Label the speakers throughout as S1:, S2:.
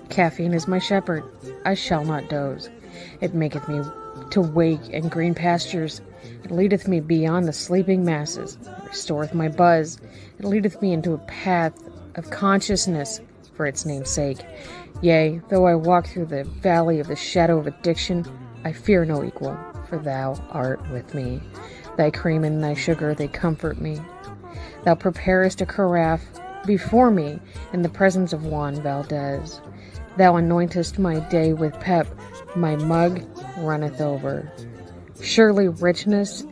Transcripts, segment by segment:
S1: Caffeine is my shepherd, I shall not doze. It maketh me to wake in green pastures. It leadeth me beyond the sleeping masses. It restoreth my buzz. It leadeth me into a path of consciousness for its name's sake. Yea, though I walk through the valley of the shadow of addiction, I fear no equal, for thou art with me. Thy cream and thy sugar, they comfort me. Thou preparest a carafe before me in the presence of Juan Valdez. Thou anointest my day with pep, my mug runneth over. Surely richness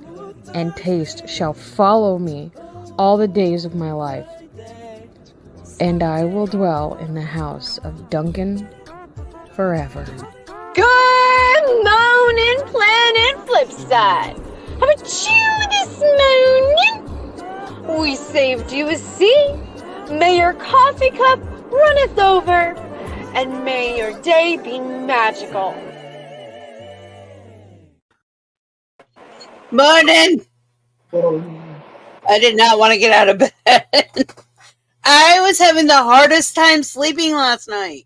S1: and taste shall follow me all the days of my life, and I will dwell in the house of Duncan forever.
S2: Good morning, Planet Flipside. How about you this morning? We saved you a seat. May your coffee cup runneth over, and may your day be magical.
S3: Morning. I did not want to get out of bed. I was having the hardest time sleeping last night.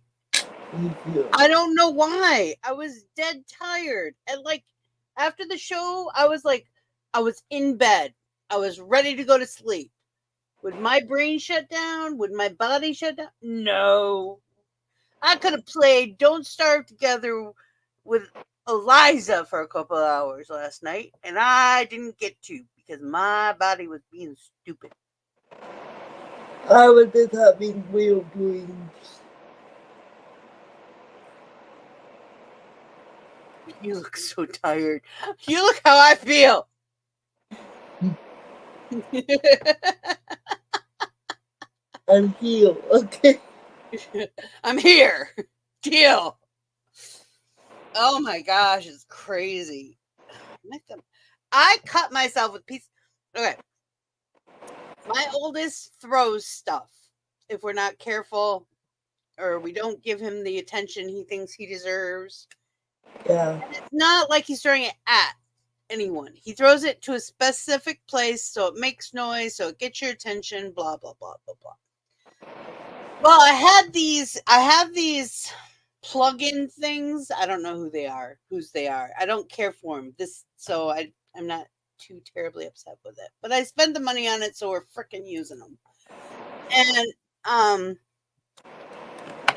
S3: I don't know why. I was dead tired. And after the show, I was in bed. I was ready to go to sleep. Would my brain shut down? Would my body shut down? No. I could have played Don't Starve Together with Eliza for a couple of hours last night, and I didn't get to because my body was being stupid.
S4: I was just having weird dreams.
S3: You look so tired. You look how I feel.
S4: I'm here, okay?
S3: I'm here. Deal. Oh my gosh, it's crazy. I cut myself with pieces. Okay. My oldest throws stuff if we're not careful or we don't give him the attention he thinks he deserves.
S4: Yeah.
S3: And it's not like he's throwing it at anyone. He throws it to a specific place so it makes noise, so it gets your attention, blah, blah, blah, blah, blah. Well, I have these plug-in things. I don't know whose they are. I don't care for them. So I'm not too terribly upset with it. But I spent the money on it, so we're freaking using them. And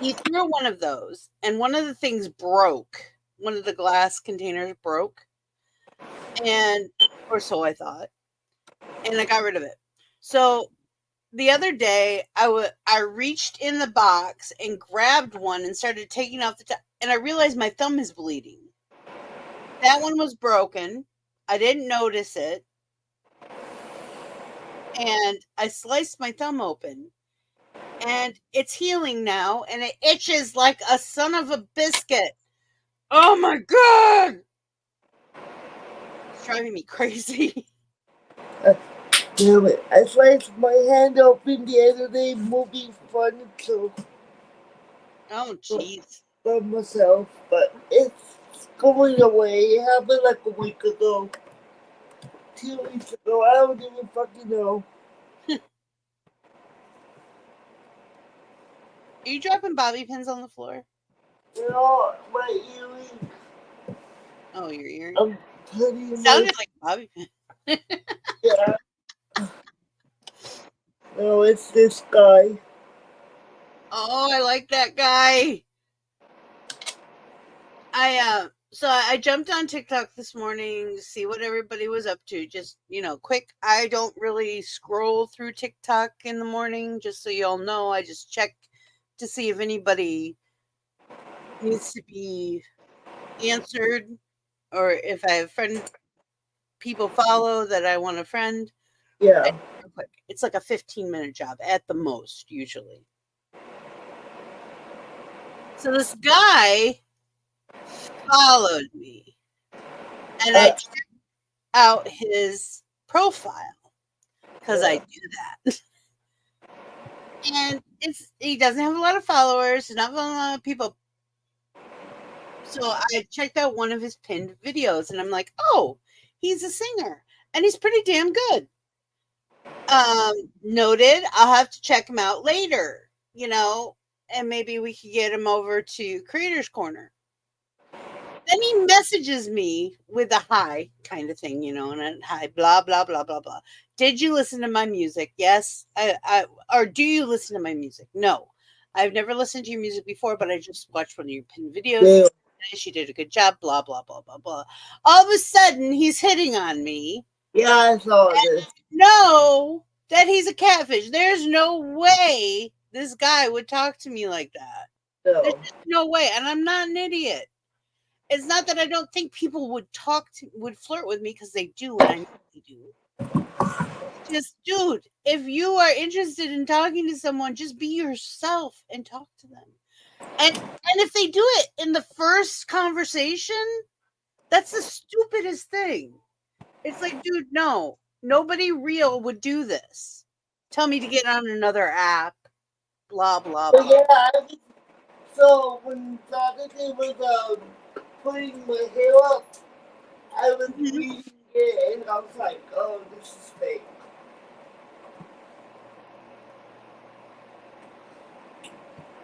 S3: he threw one of those, and one of the things broke. One of the glass containers broke. Or so I thought. And I got rid of it. So the other day, I reached in the box and grabbed one and started taking off the top, and I realized my thumb is bleeding. That one was broken. I didn't notice it. And I sliced my thumb open. And it's healing now, and it itches like a son of a biscuit. Oh my God! It's driving me crazy.
S4: Damn it. I sliced my hand open the other day moving furniture.
S3: Oh, jeez.
S4: By myself, but it's going away. It happened like a week ago. 2 weeks ago. I don't even fucking know.
S3: Are you dropping bobby pins on the floor?
S4: No, my earring.
S3: Oh, your earring?
S4: I'm telling you.
S3: Sounded like a bobby pin.
S4: Yeah. No, it's this guy.
S3: Oh, I like that guy. So I jumped on TikTok this morning to see what everybody was up to. Just, quick. I don't really scroll through TikTok in the morning, just so you all know. I just check to see if anybody needs to be answered or if I have people follow that I want to friend.
S4: Yeah.
S3: Real quick. It's like a 15-minute job at the most, usually. So this guy followed me, and I checked out his profile because I do that. And he doesn't have a lot of followers, he's not following a lot of people. So I checked out one of his pinned videos, and I'm like, oh, he's a singer, and he's pretty damn good. Noted. I'll have to check him out later, and maybe we could get him over to Creators Corner. Then he messages me with a hi kind of thing, and a hi, blah, blah, blah, blah, blah. Did you listen to my music? Yes. Or do you listen to my music? No. I've never listened to your music before, but I just watched one of your pinned videos.
S4: Yeah.
S3: She did a good job, blah, blah, blah, blah, blah. All of a sudden, he's hitting on me.
S4: Yeah, I saw this.
S3: No, that he's a catfish. There's no way this guy would talk to me like that.
S4: No.
S3: There's just no way. And I'm not an idiot. It's not that I don't think people would flirt with me, because they do, and I know they do. Just, dude, if you are interested in talking to someone, just be yourself and talk to them. And if they do it in the first conversation, that's the stupidest thing. It's like, dude, no, nobody real would do this. Tell me to get on another app, blah, blah, blah.
S4: Yeah, so when Saturday was putting my hair up, I was reading it, and I was like, oh, this is fake.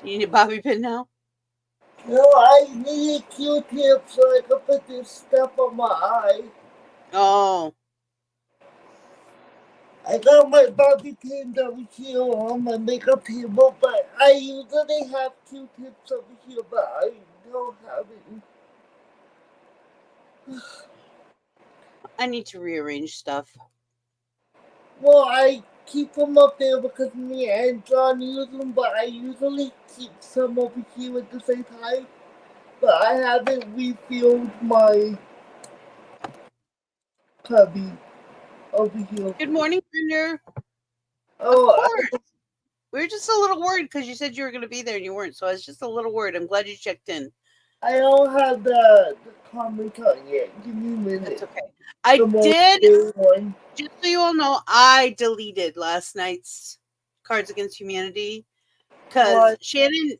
S3: You need a bobby pin now?
S4: No, I need a Q-tip so I can put this stuff on my eye.
S3: Oh.
S4: I got my bobby pins over here on my makeup table, but I usually have Q-tips over here, but I don't have it.
S3: I need to rearrange stuff.
S4: Well, I keep them up there because me and John use them, but I usually keep some over here at the same time. But I haven't refilled my cubby over here.
S3: Good morning, Brenda.
S4: Oh,
S3: we were just a little worried because you said you were going to be there and you weren't. So I was just a little worried. I'm glad you checked in.
S4: I don't have the comment on yet. Give me a minute.
S3: That's okay. I did. Just so you all know, I deleted last night's Cards Against Humanity because Shannon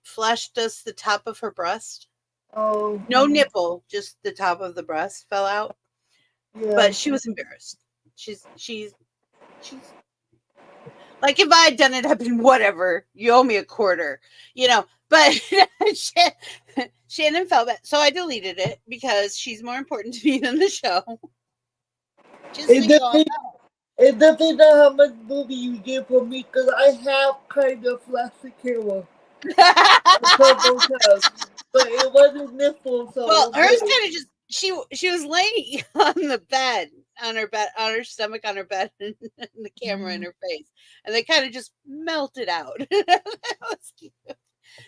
S3: flashed us the top of her breast.
S4: Oh.
S3: No nipple, just the top of the breast fell out.
S4: Yeah.
S3: But she was embarrassed. She's like, if I had done it, I'd been whatever. You owe me a quarter, But Shannon felt bad, so I deleted it because she's more important to me than the show.
S4: It doesn't know how much movie you give for me because I have kind of flashy camera. But it wasn't nipple, so.
S3: Well, hers kind of just she was laying on the bed, on her stomach, on her bed, and the camera in her face, and they kind of just melted out. That was cute.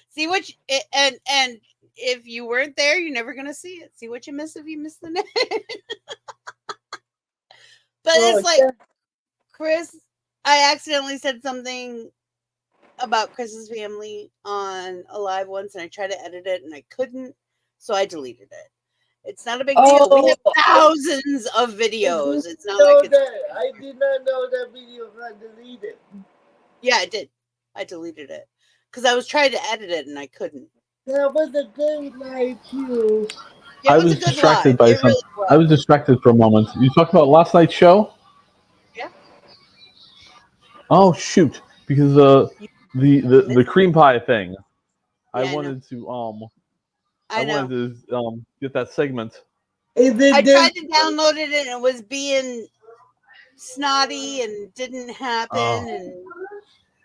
S3: See what and if you weren't there, you're never gonna see it. See what you miss if you miss the net. But it's like, Kris, I accidentally said something about Chris's family on a live once, and I tried to edit it and I couldn't, so I deleted it. It's not a big deal. We have thousands of videos. It's not like
S4: I did not know that video got deleted.
S3: Yeah, I did. I deleted it because I was trying to edit it and I couldn't.
S4: That was a good live too.
S5: I was distracted by something. I was distracted for a moment. You talked about last night's show?
S3: Yeah.
S5: Oh shoot! Because the cream pie thing. Yeah, I wanted to get that segment.
S3: I tried to download it and it was being snotty and didn't happen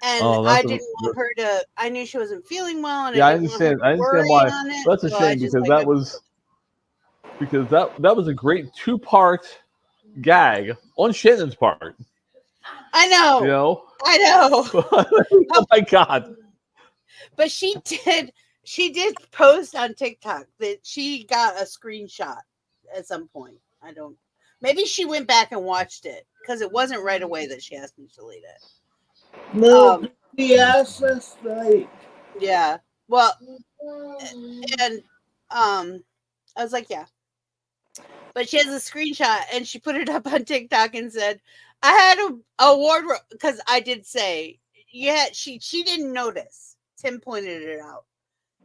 S3: and I didn't want her to. I knew she wasn't feeling well, and
S5: I understand. I understand why. That's a shame because that was a great 2-part gag on Shannon's part.
S3: I know. I know.
S5: Oh my God!
S3: But she did post on TikTok that she got a screenshot at some point. Maybe she went back and watched it because it wasn't right away that she asked me to delete it.
S4: No, yes, that's right.
S3: Yeah. Well, and I was like, yeah. But she has a screenshot and she put it up on TikTok and said, I had a award because I did say, yeah, she didn't notice. Tim pointed it out.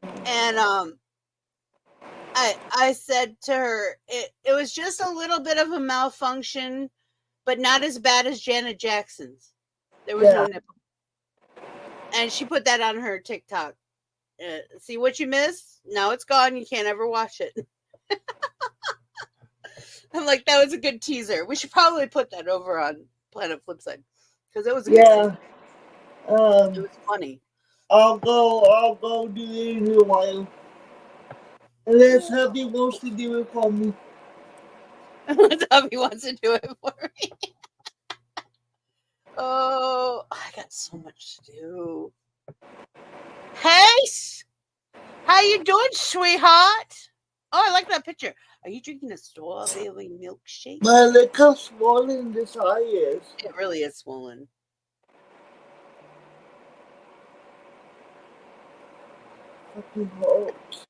S3: And I said to her, it was just a little bit of a malfunction, but not as bad as Janet Jackson's. There was no nipple. And she put that on her TikTok. See what you missed? Now it's gone. You can't ever watch it. I'm like, that was a good teaser. We should probably put that over on Planet Flipside because it was a good teaser. It was funny.
S4: I'll go do it in a while. Unless hubby wants to do it for me.
S3: Unless hubby wants to do it for me. Oh, I got so much to do. Hey, how you doing, sweetheart? Oh, I like that picture. Are you drinking a strawberry milkshake?
S4: Man, look how swollen this eye is.
S3: It really is swollen.
S4: Fucking hot.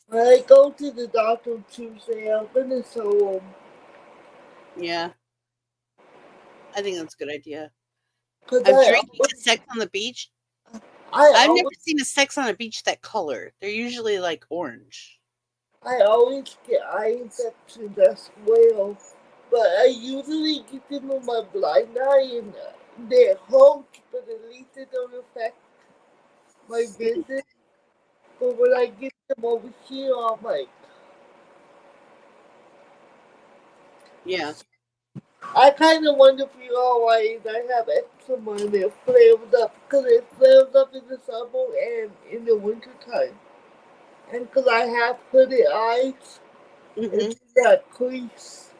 S4: When I go to the doctor Tuesday, I'm gonna sew them.
S3: Yeah. I think that's a good idea. I'm drinking a Sex on the Beach. I've never seen a Sex on the Beach that color. They're usually like orange.
S4: I always get eye infections as well, but I usually get them in my blind eye and they hurt, but at least it don't affect my vision. But when I get them over here, I'm like,
S3: yeah.
S4: I kind of wonder if you all why I have eczema and it flares up, because it flares up in the summer and in the winter time. And because I have hooded eyes, it's that crease.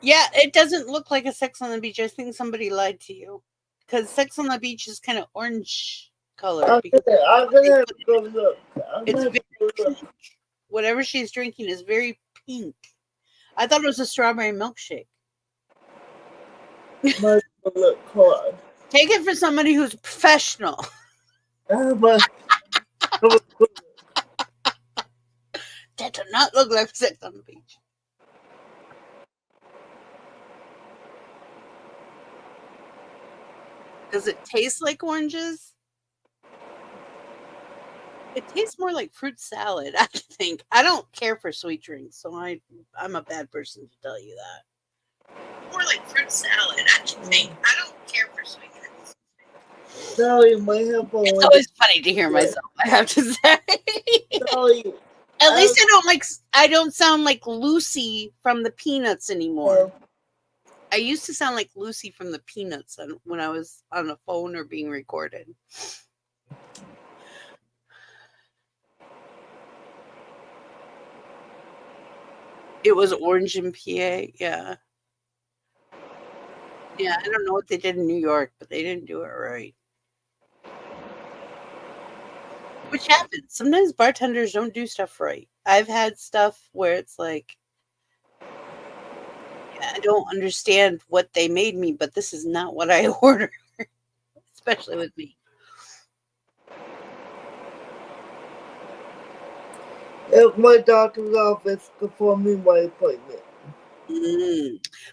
S3: Yeah, it doesn't look like a Sex on the Beach. I think somebody lied to you. Because Sex on the Beach is kind of orange color.
S4: I'm gonna have to go look.
S3: It's very pink. Whatever she's drinking is very pink. I thought it was a strawberry milkshake.
S4: Look hard.
S3: Take it for somebody who's professional. That does not look like Sex on the Beach. Does it taste like oranges? It tastes more like fruit salad, I think. I don't care for sweet drinks, so I'm a bad person to tell you that. More like fruit salad, I think. I don't care for sweet drinks.
S4: Sorry, my headphones.
S3: It's always funny to hear myself, I have to say.
S4: Sorry.
S3: At least I don't sound like Lucy from the Peanuts anymore. I used to sound like Lucy from the Peanuts when I was on the phone or being recorded. It was orange in PA, yeah. Yeah, I don't know what they did in New York, but they didn't do it right. Which happens. Sometimes bartenders don't do stuff right. I've had stuff where it's like, I don't understand what they made me, but this is not what I ordered, especially with me.
S4: At my doctor's office performing my appointment.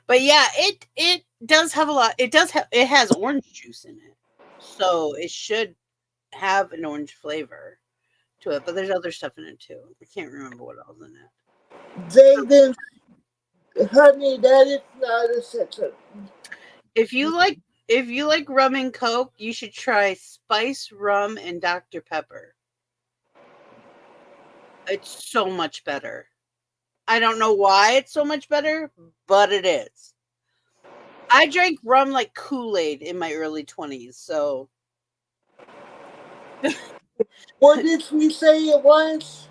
S3: But yeah, it does have a lot. It has orange juice in it, so it should have an orange flavor to it. But there's other stuff in it too. I can't remember what else in it.
S4: Honey, that is not a secret.
S3: If you like rum and Coke, you should try Spice Rum and Dr. Pepper. It's so much better. I don't know why it's so much better, but it is. I drank rum like Kool-Aid in my early 20s, so.
S4: What did we say it was?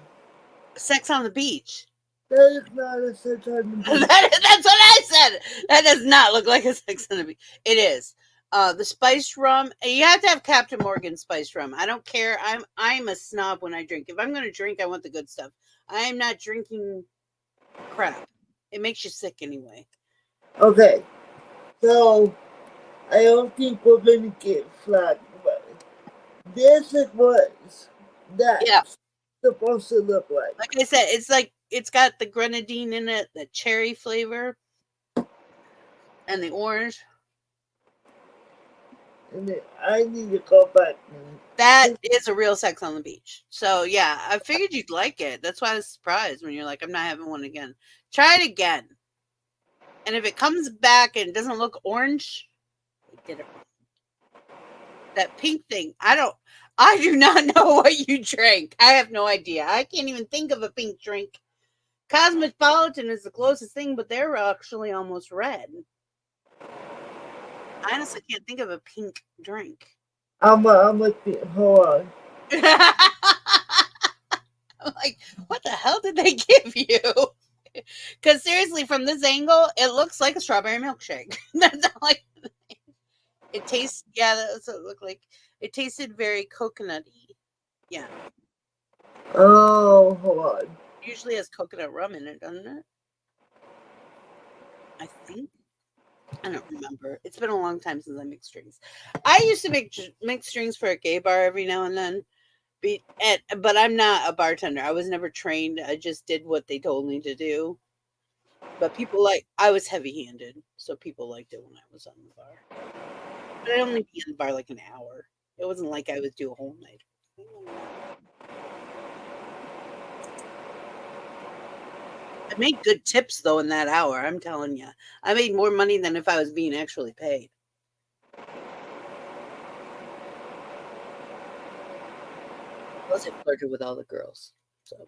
S3: Sex on the Beach.
S4: That is not a Sex on the Beach.
S3: That's what I said. That does not look like a Sex on the Beach. It is. The spiced rum. You have to have Captain Morgan spiced rum. I don't care. I'm a snob when I drink. If I'm going to drink, I want the good stuff. I am not drinking crap. It makes you sick anyway.
S4: Okay. So, I don't think we're going to get flagged about it. This is what that's supposed to look like.
S3: Like I said, it's got the grenadine in it, the cherry flavor, and the orange.
S4: And then I need to go back.
S3: That is a real Sex on the Beach. So, yeah, I figured you'd like it. That's why I was surprised when you're like, I'm not having one again. Try it again. And if it comes back and doesn't look orange, we did it wrong. That pink thing, I do not know what you drank. I have no idea. I can't even think of a pink drink. Cosmopolitan is the closest thing, but they're actually almost red. I honestly can't think of a pink drink.
S4: I'm a hold on.
S3: I'm like, what the hell did they give you? Because seriously, from this angle, it looks like a strawberry milkshake. That's all it tastes. Yeah, that's what it looked like. It tasted very coconutty. Yeah.
S4: Oh, hold on.
S3: It usually has coconut rum in it, doesn't it? I think. I don't remember. It's been a long time since I mixed drinks. I used to mix drinks for a gay bar every now and then. But I'm not a bartender. I was never trained. I just did what they told me to do. But I was heavy-handed, so people liked it when I was on the bar. But I'd only be in the bar like an hour. It wasn't like I would do a whole night. I made good tips, though, in that hour. I'm telling you. I made more money than if I was being actually paid. Plus, I flirted with all the girls. So.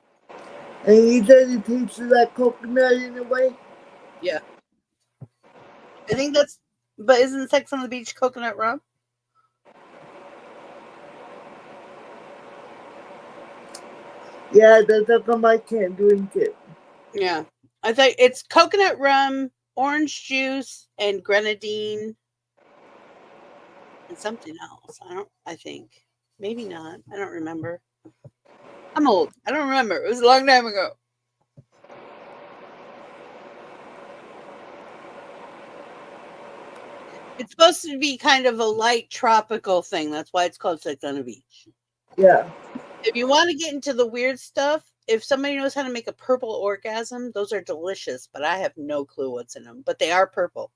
S4: And he said it tastes like coconut in a way?
S3: Yeah. I think that's... But isn't Sex on the Beach coconut rum?
S4: Yeah, that's how come I can't drink it.
S3: Yeah. I think it's coconut rum, orange juice, and grenadine. And something else. I think. Maybe not. I don't remember. I'm old. I don't remember. It was a long time ago. It's supposed to be kind of a light tropical thing. That's why it's called Sex on the Beach.
S4: Yeah.
S3: If you want to get into the weird stuff, if somebody knows how to make a purple orgasm, those are delicious, but I have no clue what's in them. But they are purple.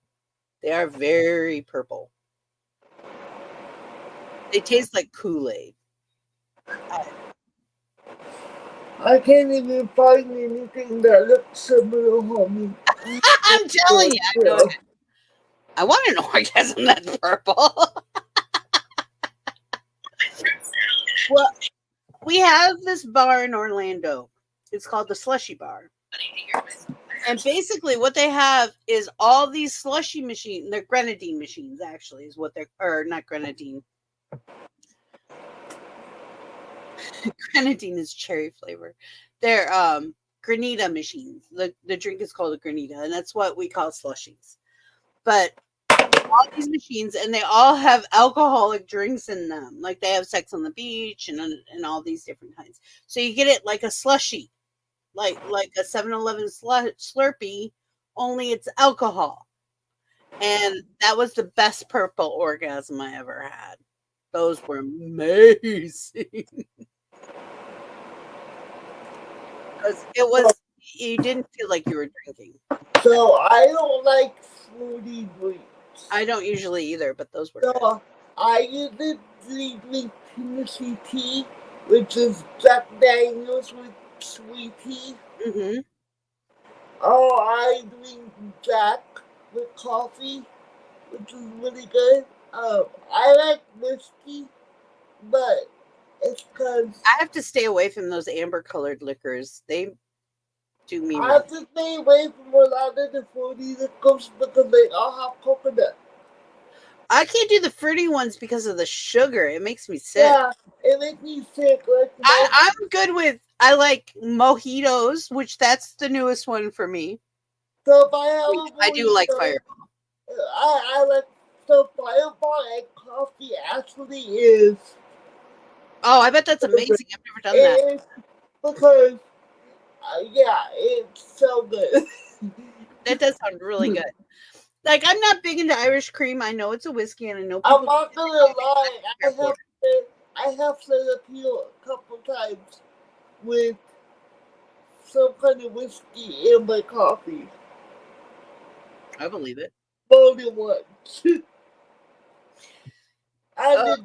S3: They are very purple. They taste like Kool-Aid.
S4: I can't even find anything that looks similar, homie.
S3: I'm telling you. I want an orgasm that's purple. Well, we have this bar in Orlando. It's called the Slushy Bar. And basically what they have is all these slushy machines. They're grenadine machines, actually, is what they're... Or not grenadine. Grenadine is cherry flavor. They're granita machines. The drink is called a granita, and that's what we call slushies. But all these machines, and they all have alcoholic drinks in them. Like they have Sex on the Beach and all these different kinds. So you get it like a slushie, like a 7-Eleven Slurpee, only it's alcohol. And that was the best purple orgasm I ever had. Those were amazing. Because it was, you didn't feel like you were drinking.
S4: So I don't like smoothie drinks.
S3: I don't usually either, but those were
S4: so
S3: good.
S4: I usually drink Tennessee tea, which is Jack Daniels with sweet tea.
S3: Mm-hmm.
S4: Oh, I drink Jack with coffee, which is really good. I like whiskey, but it's because
S3: I have to stay away from those amber-colored liquors. They do me wrong.
S4: I have to stay away from a lot of the fruity liquors because they all have coconut.
S3: I can't do the fruity ones because of the sugar. It makes me sick.
S4: Yeah, it makes me sick. Like,
S3: I'm good with... I like mojitos, which that's the newest one for me.
S4: So if I have a mojito,
S3: I do like Fireball.
S4: I like... So Fireball and coffee actually is...
S3: Oh, I bet that's amazing. I've never done that.
S4: Because, yeah, it's so good.
S3: That does sound really good. Like, I'm not big into Irish cream. I know it's a whiskey, and I know
S4: I'm not gonna lie. I have said appeal a couple times with some kind of whiskey in my coffee.
S3: I believe it.
S4: More than once. And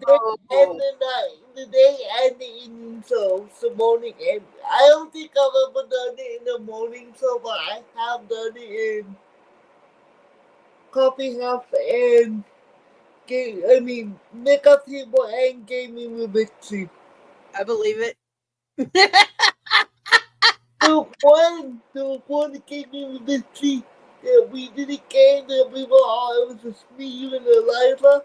S4: the day and the evening, so the morning, and I don't think I've ever done it in the morning, so but I have done it in coffee house and makeup table and gaming room with tea.
S3: I believe it.
S4: The one gaming room with tea that we didn't game that we were all, it was just me, you, and Eliza,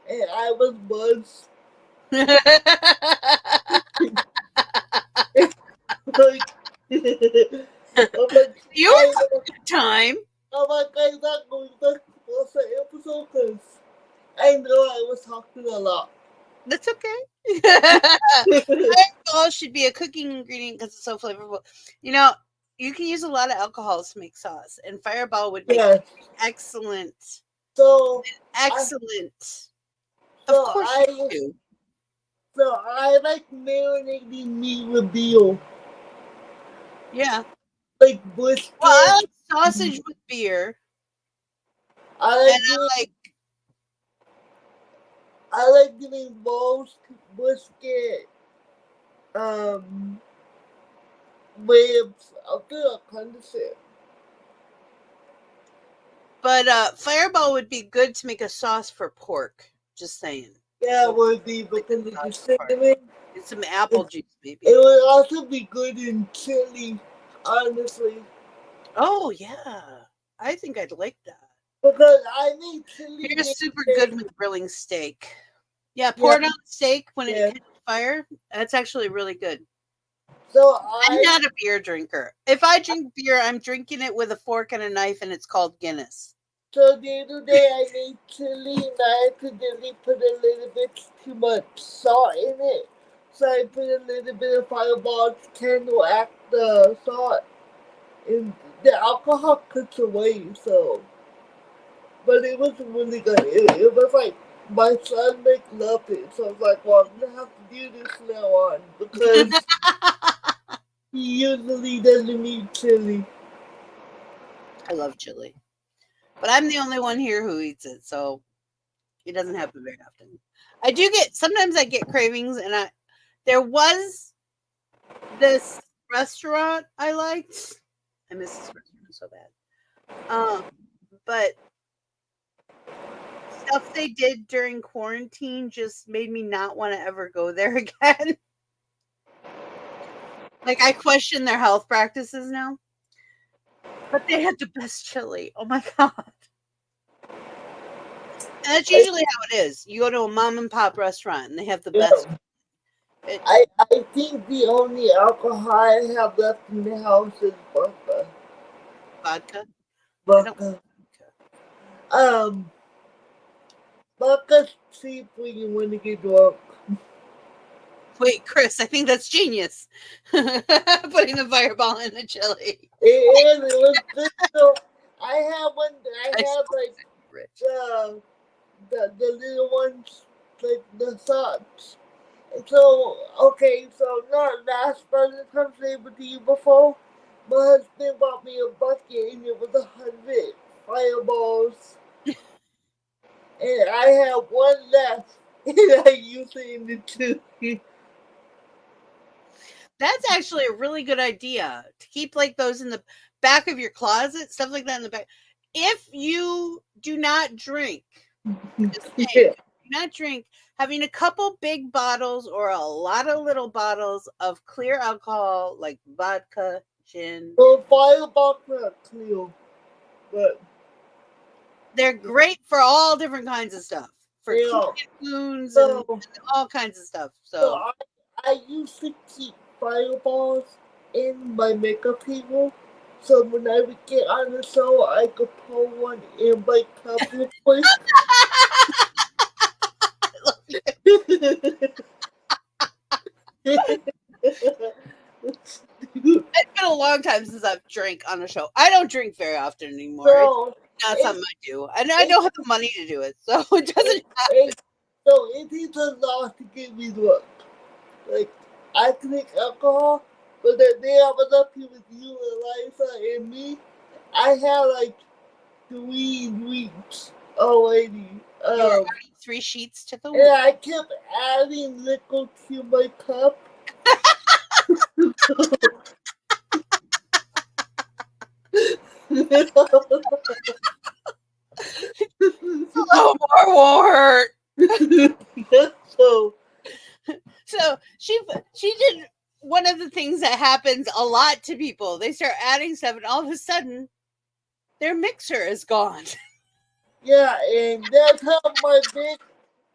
S4: and I was Buzz.
S3: You were having a good time.
S4: Oh my God, not going back to the episode because I know I was talking a lot.
S3: That's okay. Alcohol should be a cooking ingredient because it's so flavorful. You know, you can use a lot of alcohols to make sauce, and Fireball would make excellent.
S4: So
S3: excellent.
S4: Of
S3: course you do.
S4: So I like marinating meat with veal.
S3: Yeah.
S4: Like brisket.
S3: Well, I like sausage with beer.
S4: I like doing roast brisket. Ribs. I'll do a kind of shit.
S3: But Fireball would be good to make a sauce for pork. Just saying.
S4: Yeah, it would be because of the cinnamon.
S3: And some apple juice, maybe.
S4: It would also be good in chili, honestly.
S3: Oh, yeah. I think I'd like that.
S4: Because I need chili.
S3: You're super good with grilling steak. Yeah, pour it on the steak when it hits fire. That's actually really good.
S4: So
S3: I'm not a beer drinker. If I drink beer, I'm drinking it with a fork and a knife, and it's called Guinness.
S4: So the other day I made chili and I accidentally put a little bit too much salt in it. So I put a little bit of Fireball to counteract the salt. And the alcohol cuts away, so. But it was really good. It was like, my son loved it. So I was like, well, I'm going to have to do this from now on. Because he usually doesn't eat chili.
S3: I love chili. But I'm the only one here who eats it, so it doesn't happen very often. Sometimes I get cravings, and there was this restaurant I liked. I miss this restaurant so bad. But stuff they did during quarantine just made me not want to ever go there again. Like, I question their health practices now. But they had the best chili. Oh my God. And that's usually how it is. You go to a mom and pop restaurant and they have the best.
S4: I think the only alcohol I have left in the house is vodka.
S3: Vodka?
S4: Vodka. Vodka's cheap when you want to get drunk.
S3: Wait, Kris, I think that's genius. Putting the Fireball in the chili.
S4: It was good. So I have one. I have like the little ones, like the socks. So not last Valentine's Day, but the year before, my husband bought me a bucket and it was 100 Fireballs, and I have one left, and I used it in the chili.
S3: That's actually a really good idea to keep like those in the back of your closet, stuff like that in the back. If you do not drink, having a couple big bottles or a lot of little bottles of clear alcohol like vodka, gin.
S4: Well, Fireball's not clear, but
S3: they're great for all different kinds of stuff. For cooking spoons and all kinds of stuff. So
S4: I used to keep Fireballs in my makeup table, so when I would get on the show, I could pour one in my cup real quick.
S3: It's been a long time since I've drank on a show. I don't drink very often anymore. It's not something I do. And I don't have the money to do it, so it doesn't happen.
S4: So it takes a lot to get me drunk. Like, I drink alcohol, but the day I was up here with you, Eliza, and me, I had like 3 drinks already.
S3: You were adding 3 sheets to the week.
S4: Yeah, I kept adding liquor to my cup.
S3: No more won't hurt. So she did one of the things that happens a lot to people. They start adding stuff, and all of a sudden, their mixer is gone.
S4: Yeah, and that's how my big.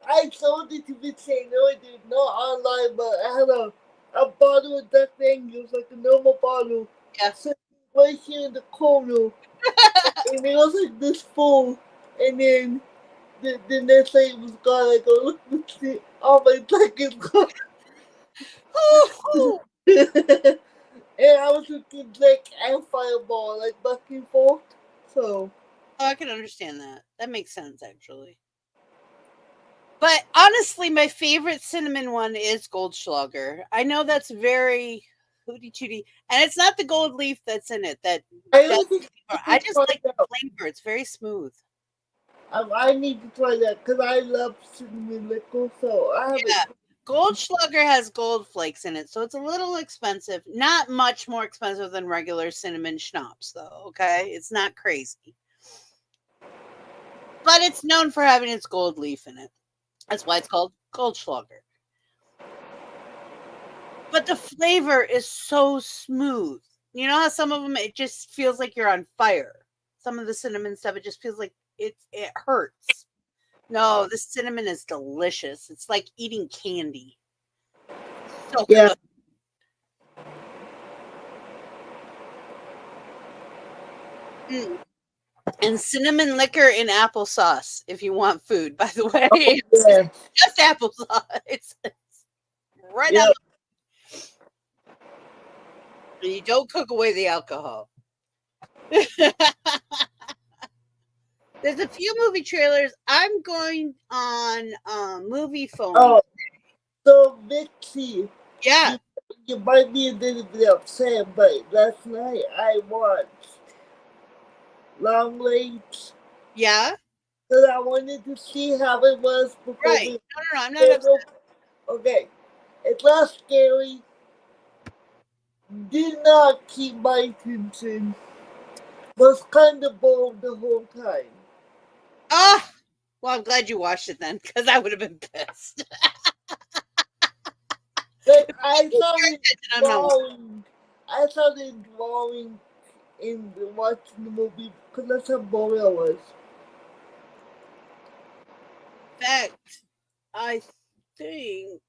S4: I sold it to Big St. Louis, dude, not online, but I had a bottle of Jack Daniels, like a normal bottle.
S3: Yeah.
S4: So right here in the corner, and it was like this full, and then the next day it was gone. I go, look, see, all my Jack is gone. And I was looking Jack and Fireball, like back and forth. So.
S3: Oh, I can understand that. That makes sense, actually. But honestly, my favorite cinnamon one is Goldschlager. I know that's very hooty tooty, and it's not the gold leaf that's in it. I just like the flavor. It's very smooth.
S4: I need to try that because I love cinnamon liquor. So I have it.
S3: Goldschlager has gold flakes in it, so it's a little expensive. Not much more expensive than regular cinnamon schnapps, though. Okay, it's not crazy, but it's known for having its gold leaf in it. That's why it's called Goldschlager. But the flavor is so smooth. You know how some of them, it just feels like you're on fire. Some of the cinnamon stuff, it just feels like it hurts. No, the cinnamon is delicious. It's like eating candy. So good. And cinnamon liquor in applesauce if you want food, by the way.
S4: Yeah.
S3: Just applesauce. It's right out. And you don't cook away the alcohol. There's a few movie trailers. I'm going on movie phone.
S4: Oh, so Vicky.
S3: Yeah.
S4: You might be a little bit upset, but last night I watched Long Legs.
S3: Yeah.
S4: Because I wanted to see how it was before.
S3: Right. No, I'm not upset.
S4: Okay. It's not scary. Did not keep my attention. Was kind of bored the whole time.
S3: Ah! Well, I'm glad you watched it then, because I would have been pissed.
S4: But I started drawing in watching the movie because that's how boring I was.
S3: In fact, I think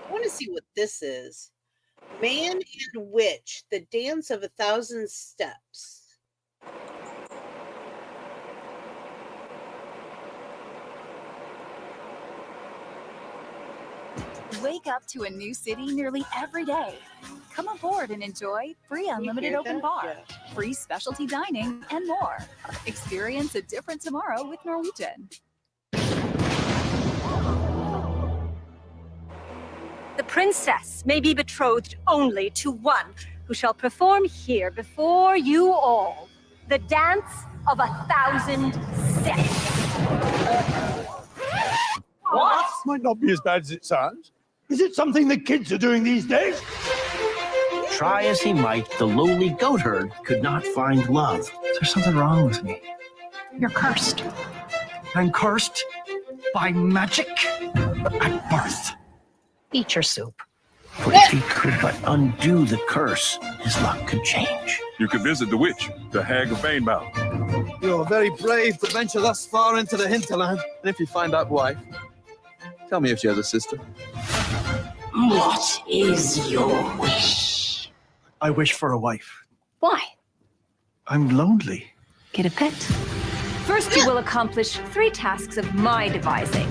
S3: I want to see what this is. Man and Witch, the Dance of 1,000 Steps.
S6: Wake up to a new city nearly every day. Come aboard and enjoy free unlimited open bar, free specialty dining, and more. Experience a different tomorrow with Norwegian.
S7: The princess may be betrothed only to one who shall perform here before you all the dance of 1,000 steps.
S8: What? Might not be as bad as it sounds. Is it something the kids are doing these days?
S9: Try as he might, the lowly goatherd could not find love. There's something wrong with me.
S7: You're cursed.
S9: I'm cursed by magic at birth.
S7: Eat your soup.
S9: For if he could but undo the curse, his luck could change.
S10: You could visit the witch, the Hag of Banebow.
S11: You're very brave to venture thus far into the hinterland. And if you find out why, tell me if she has a sister.
S7: What is your wish?
S9: I wish for a wife.
S7: Why?
S9: I'm lonely.
S7: Get a pet. First, you will accomplish 3 tasks of my devising.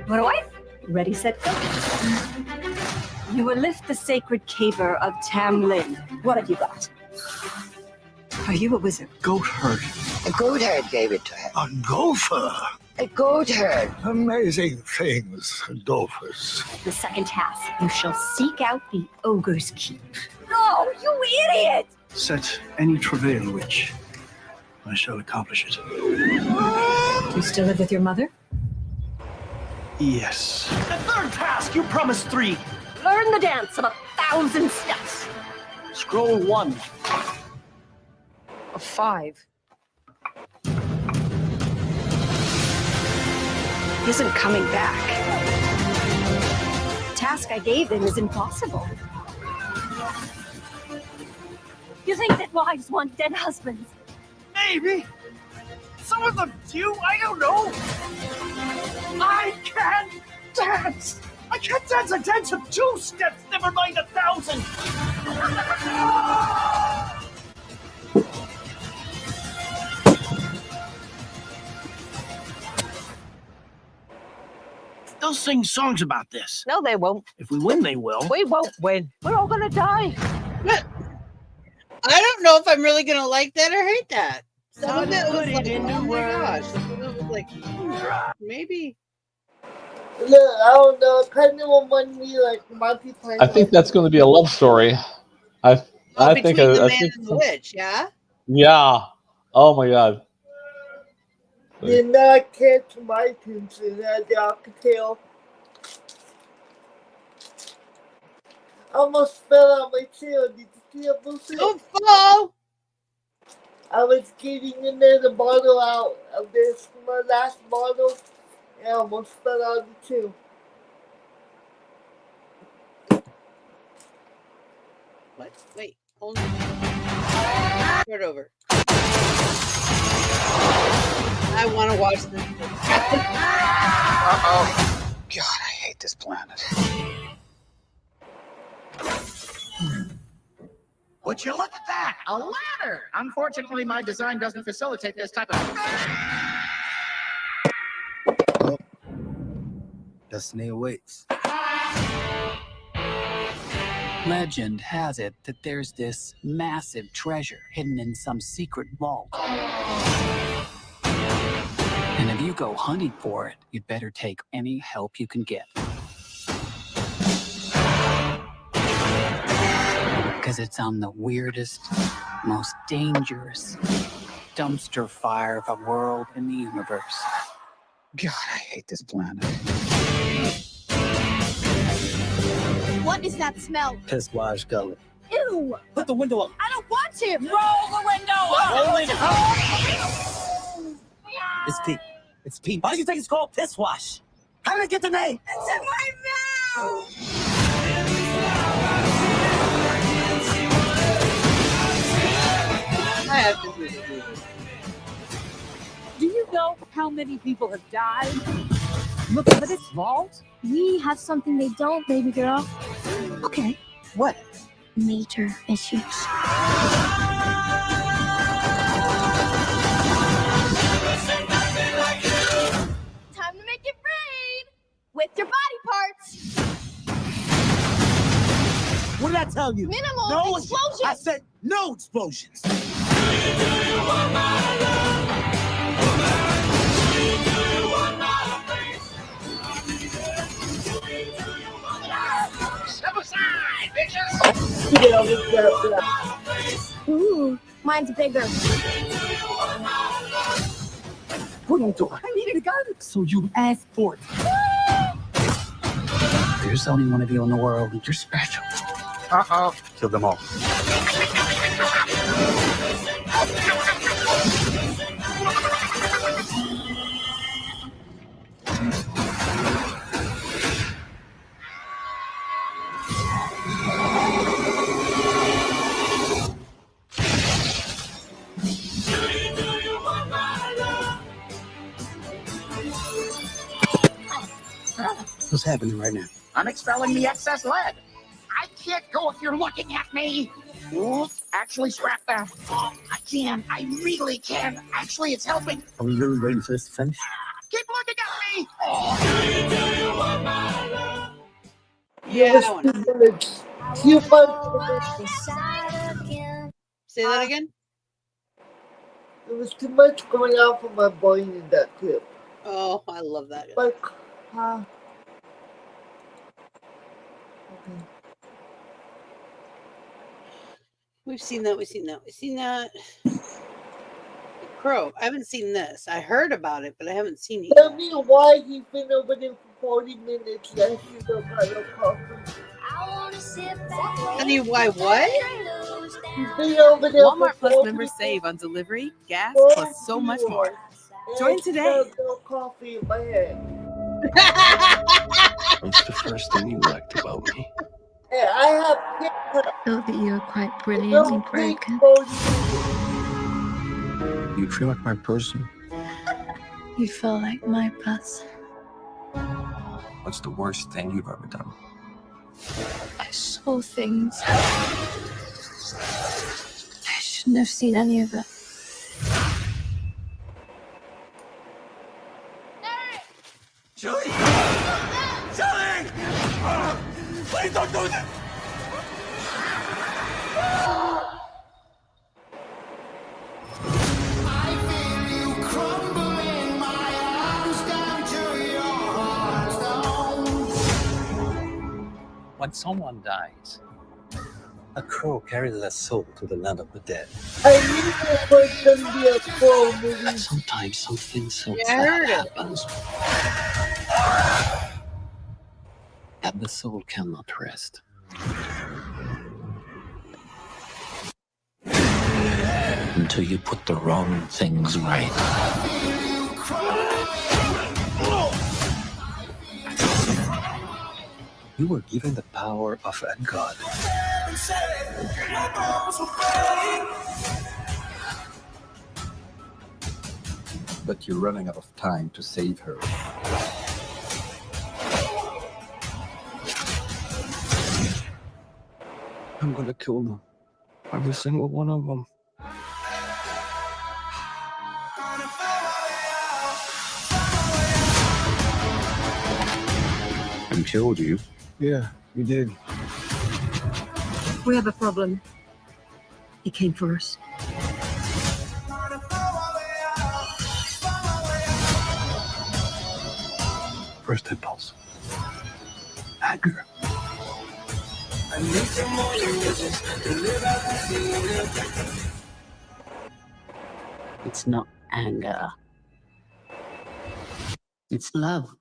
S7: Want a wife? Ready, set, go. You will lift the sacred caber of Tamlin. What have you got? Are you a wizard?
S9: Goatherd.
S12: A goatherd gave it to him.
S8: A gopher.
S12: A goatherd.
S8: Amazing things, gophers.
S7: The second task, you shall seek out the ogre's keep. No, you idiot!
S9: Set any travail which I shall accomplish it.
S7: Do you still live with your mother?
S9: Yes.
S8: The third task, you promised 3.
S7: Learn the dance of 1,000 steps.
S9: Scroll 1.
S7: A 5. He isn't coming back. The task I gave him is impossible. You think that wives want dead husbands?
S9: Maybe. Some of them do. I don't know. I can't dance. I can't dance a dance of 2 steps, never mind 1,000. They'll sing songs about this.
S3: No, they won't.
S9: If we win, they will.
S3: We won't win. We're all gonna die.
S13: I don't know if I'm really gonna like that or hate that. Some of it was
S9: Put
S13: like,
S9: it into
S13: oh my
S9: words.
S13: gosh. Some of it was like, maybe.
S4: Look, I don't know. It kind of reminded me like Monty Python.
S5: I think that's going to be a love story. I think
S13: between the man and the witch, yeah?
S5: Yeah. Oh my God.
S4: Did not catch my attention as y'all could tell. I almost fell out my chair. Did you see that bullshit?
S13: Don't fall!
S4: I was getting another bottle out of this, my last bottle, and I almost fell out of the chair.
S13: What? Wait, hold on. Start over. I want to watch this.
S14: Uh-oh. God, I hate this planet.
S15: Would you look at that? A ladder! Unfortunately, my design doesn't facilitate this type of...
S16: Well, destiny awaits.
S15: Legend has it that there's this massive treasure hidden in some secret vault. And if you go hunting for it, you'd better take any help you can get. Because it's on the weirdest, most dangerous dumpster fire of a world in the universe.
S14: God, I hate this planet.
S17: What is that smell?
S16: Piss wash gullet.
S17: Ew!
S16: Put the window up.
S17: I don't want to! Roll the window up!
S16: It's Pete. It's Pete. Why do you think it's called piss wash? How did it get the name?
S17: It's in my mouth!
S13: I have to do this.
S17: Do you know how many people have died looking for this vault? We have something they don't, baby girl.
S16: Okay. What?
S17: Major issues. Time to make it rain with your body parts.
S16: What did I tell you?
S17: Minimal
S16: no
S17: explosions.
S16: I said no explosions.
S15: Step aside, bitches!
S17: Ooh, mine's bigger.
S16: What are you doing? I needed a gun. So you asked for it.
S15: There's only one of you in the world, and you're special.
S16: Uh-oh. Kill them all. What's happening right now?
S15: I'm expelling the excess lead. I can't go if you're looking at me. Actually, scrap that. I can. I really can. Actually, it's helping.
S16: Are we really waiting for this to finish?
S15: Keep looking at me.
S13: Yeah. Say that again?
S4: There was too much going on for my brain in that clip.
S13: Oh, I love that.
S4: Like,
S13: We've seen that. Crow. I haven't seen this. I heard about it, but I haven't seen it.
S4: Tell me why he's been over there for 40 minutes. That he's no kind of coffee.
S13: Tell you why what?
S18: Walmart Plus members save on delivery, gas, plus so much more. Join today.
S4: Coffee in my hand.
S19: What's the first thing you liked about me?
S4: Hey, I have
S20: I feel that you're quite brilliantly broken.
S19: You feel like my person?
S20: You feel like my plus.
S19: What's the worst thing you've ever done?
S20: I saw things. I shouldn't have seen any of it.
S9: Julie! Julie! Please don't do that!
S14: When someone dies, a crow carries their soul to the land of the dead.
S4: I need to put them be a full movie.
S14: Sometimes something so
S3: I
S14: sad
S3: heard it.
S14: happens that the soul cannot rest. Until you put the wrong things right. You were given the power of a god. But you're running out of time to save her. I'm gonna kill them. Every single one of them. And killed you? Yeah, you did.
S7: We have a problem. He came for us.
S19: First impulse. Anger.
S14: It's not anger. It's love.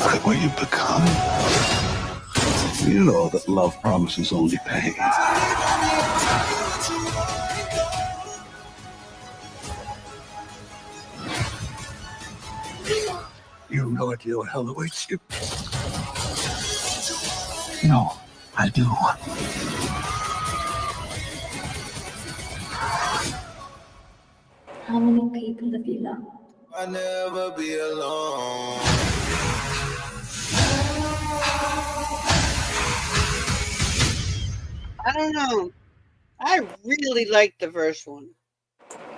S19: Look at what you've become. You know that love promises only pain. You have no idea what hell awaits you. No, I do.
S20: How many people have you loved?
S9: I'll never be alone.
S3: I don't know. I really liked the first one.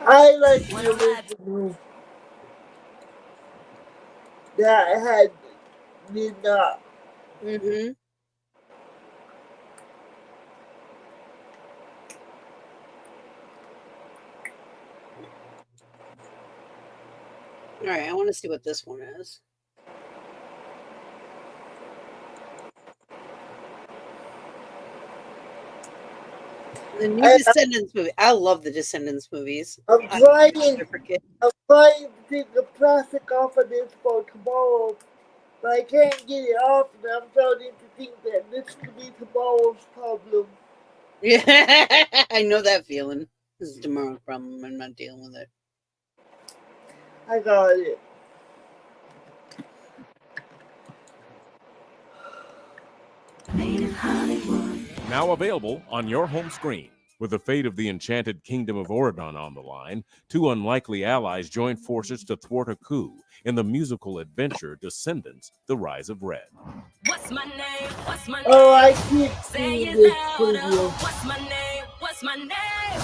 S4: I like the original. That had did not.
S3: Mm-hmm. All right, I want to see what this one is. The new Descendants movie. I love the Descendants movies.
S4: I'm trying to take the plastic off of this for tomorrow, but I can't get it off, and I'm starting to think that this could be tomorrow's problem.
S3: Yeah, I know that feeling. This is tomorrow's problem. I'm not dealing with it.
S4: I got it.
S21: Now available on your home screen. With the fate of the enchanted kingdom of Oregon on the line, two unlikely allies join forces to thwart a coup in the musical adventure Descendants: The Rise of Red.
S22: What's my name? What's my name?
S4: Oh, I keep
S22: Say
S4: seeing
S22: it
S4: this
S22: louder.
S4: preview.
S22: What's my name? What's my name?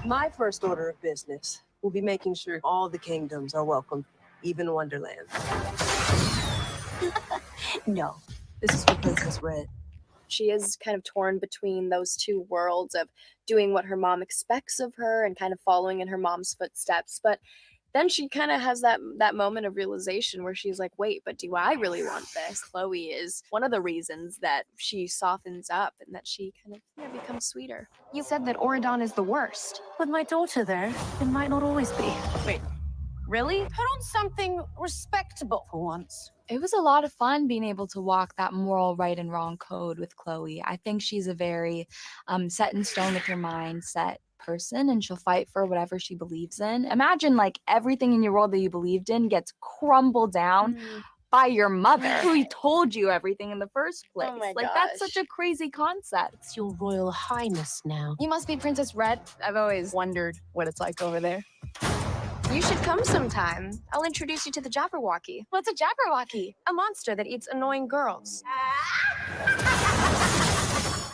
S23: My first order of business will be making sure all the kingdoms are welcome, even Wonderland. No, this is for Princess Red.
S24: She is kind of torn between those two worlds of doing what her mom expects of her and kind of following in her mom's footsteps. But then she kind of has that moment of realization where she's like, wait, but do I really want this? Chloe is one of the reasons that she softens up and that she kind of becomes sweeter.
S25: You said that Oregon is the worst. With my daughter there, it might not always be.
S24: Wait,
S7: Really?
S17: Put on something respectable for once.
S1: It was a lot of fun being able to walk that moral right and wrong code with Chloe. I think she's a very set in stone with her mindset person, and she'll fight for whatever she believes in. Imagine like everything in your world that you believed in gets crumbled down by your mother who told you everything in the first place.
S24: Oh my
S1: like that's such a crazy concept.
S17: It's your Royal Highness now.
S1: You must be Princess Red. I've always wondered what it's like over there.
S24: You should come sometime. I'll introduce you to the Jabberwocky.
S1: What's a Jabberwocky?
S24: A monster that eats annoying girls.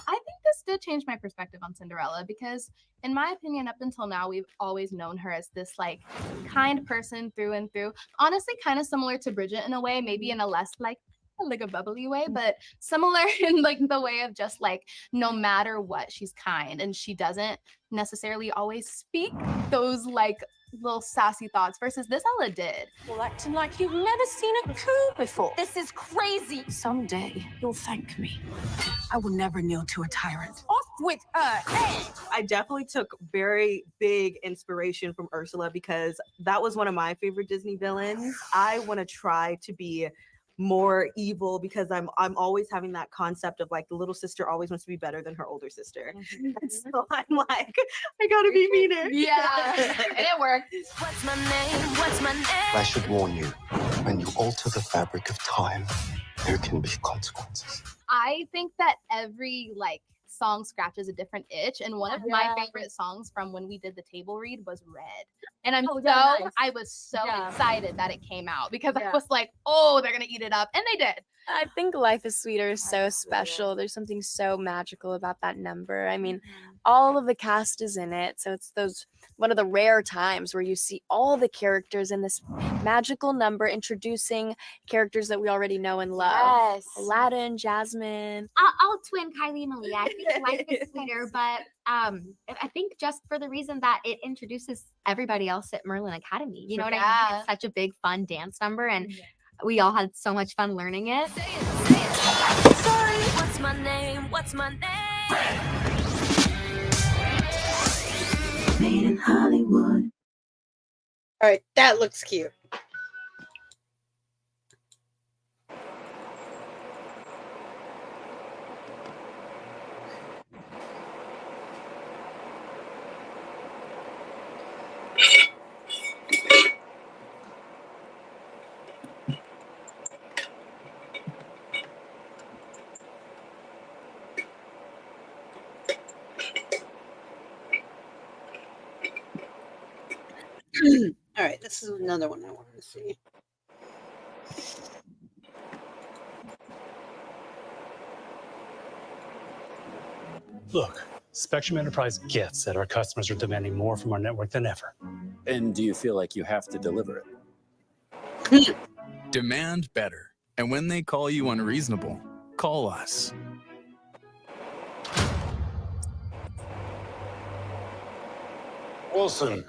S17: I think this did change my perspective on Cinderella because, in my opinion, up until now, we've always known her as this like kind person through and through. Honestly, kind of similar to Bridget in a way, maybe in a less like a bubbly way, but similar in like the way of just like no matter what, she's kind, and she doesn't necessarily always speak those like little sassy thoughts versus this Ella did. Well, acting like you've never seen a coup before. This is crazy. Someday you'll thank me. I will never kneel to a tyrant. Off with her head.
S2: I definitely took very big inspiration from Ursula because that was one of my favorite Disney villains. I want to try to be more evil because I'm always having that concept of like the little sister always wants to be better than her older sister. And so I'm like, I gotta be meaner.
S17: Yeah, and it worked.
S22: What's my name? What's my name?
S14: I should warn you, when you alter the fabric of time, there can be consequences.
S17: I think that every like song scratches a different itch, and one of my favorite songs from when we did the table read was Red. And I was so excited that it came out because I was like, oh, they're gonna eat it up, and they did.
S24: I think Life is Sweeter is so special. There's something so magical about that number. I mean, all of the cast is in it, so it's one of the rare times where you see all the characters in this magical number introducing characters that we already know and love.
S1: Yes.
S24: Aladdin, Jasmine.
S6: I'll twin Kylie and Malia. I think Life is Sweeter, but I think just for the reason that it introduces everybody else at Merlin Academy. You know what I mean? It's such a big, fun dance number, and we all had so much fun learning it.
S22: Sorry. What's my name? What's my name?
S13: Made in Hollywood. All right, that looks cute. All right, this is another one I wanted to see.
S10: Look, Spectrum Enterprise gets that our customers are demanding more from our network than ever.
S25: And do you feel like you have to deliver it?
S26: Demand better. And when they call you unreasonable, call us.
S19: Wilson.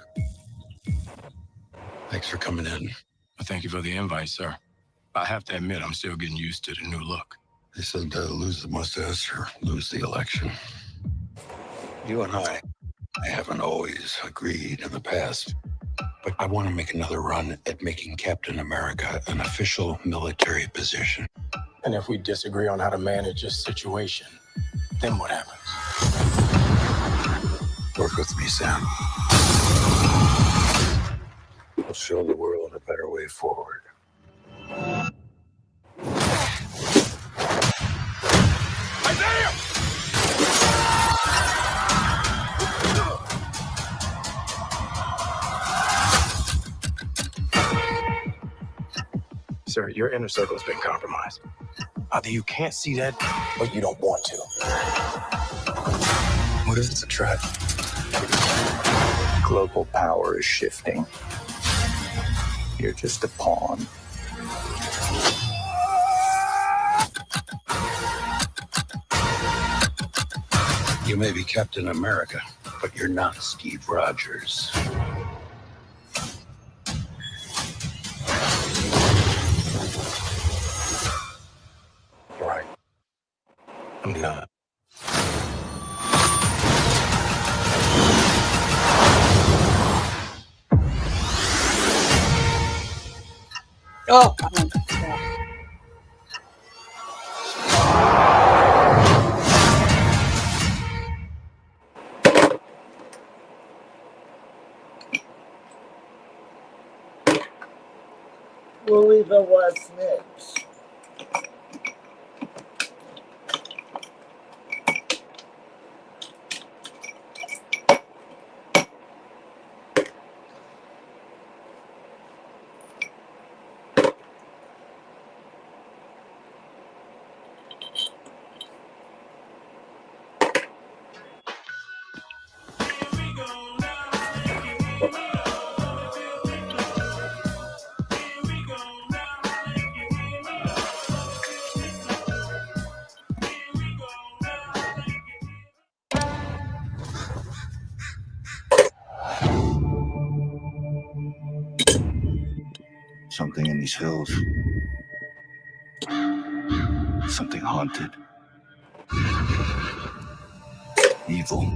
S19: Thanks for coming in. Thank you for the invite, sir. I have to admit, I'm still getting used to the new look. They said lose the mustache or lose the election. You and I haven't always agreed in the past, but I want to make another run at making Captain America an official military position. And if we disagree on how to manage this situation, then what happens? Work with me, Sam. We'll show the world a better way forward.
S27: Sir, your inner circle has been compromised. Either you can't see that, or you don't want to.
S19: What if it's a trap?
S27: Global power is shifting. You're just a pawn.
S19: You may be Captain America, but you're not Steve Rogers.
S27: Right. I'm not.
S3: Oh.
S4: We'll leave it what's next.
S14: Something in these hills. Something haunted. Evil.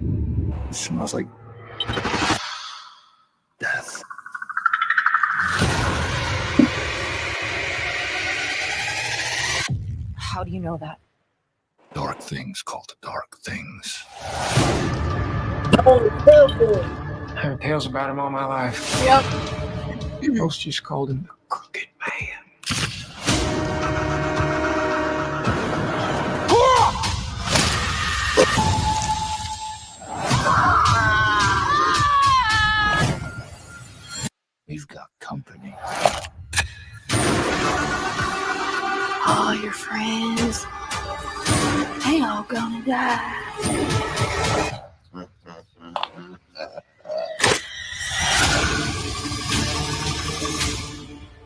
S14: It smells like death.
S5: How do you know that?
S14: Dark things called dark things.
S4: Oh, careful.
S8: I heard tales about him all my life.
S3: Yep.
S8: Most just called him the Crooked Man.
S14: We've got company.
S20: All your friends, they all gonna die.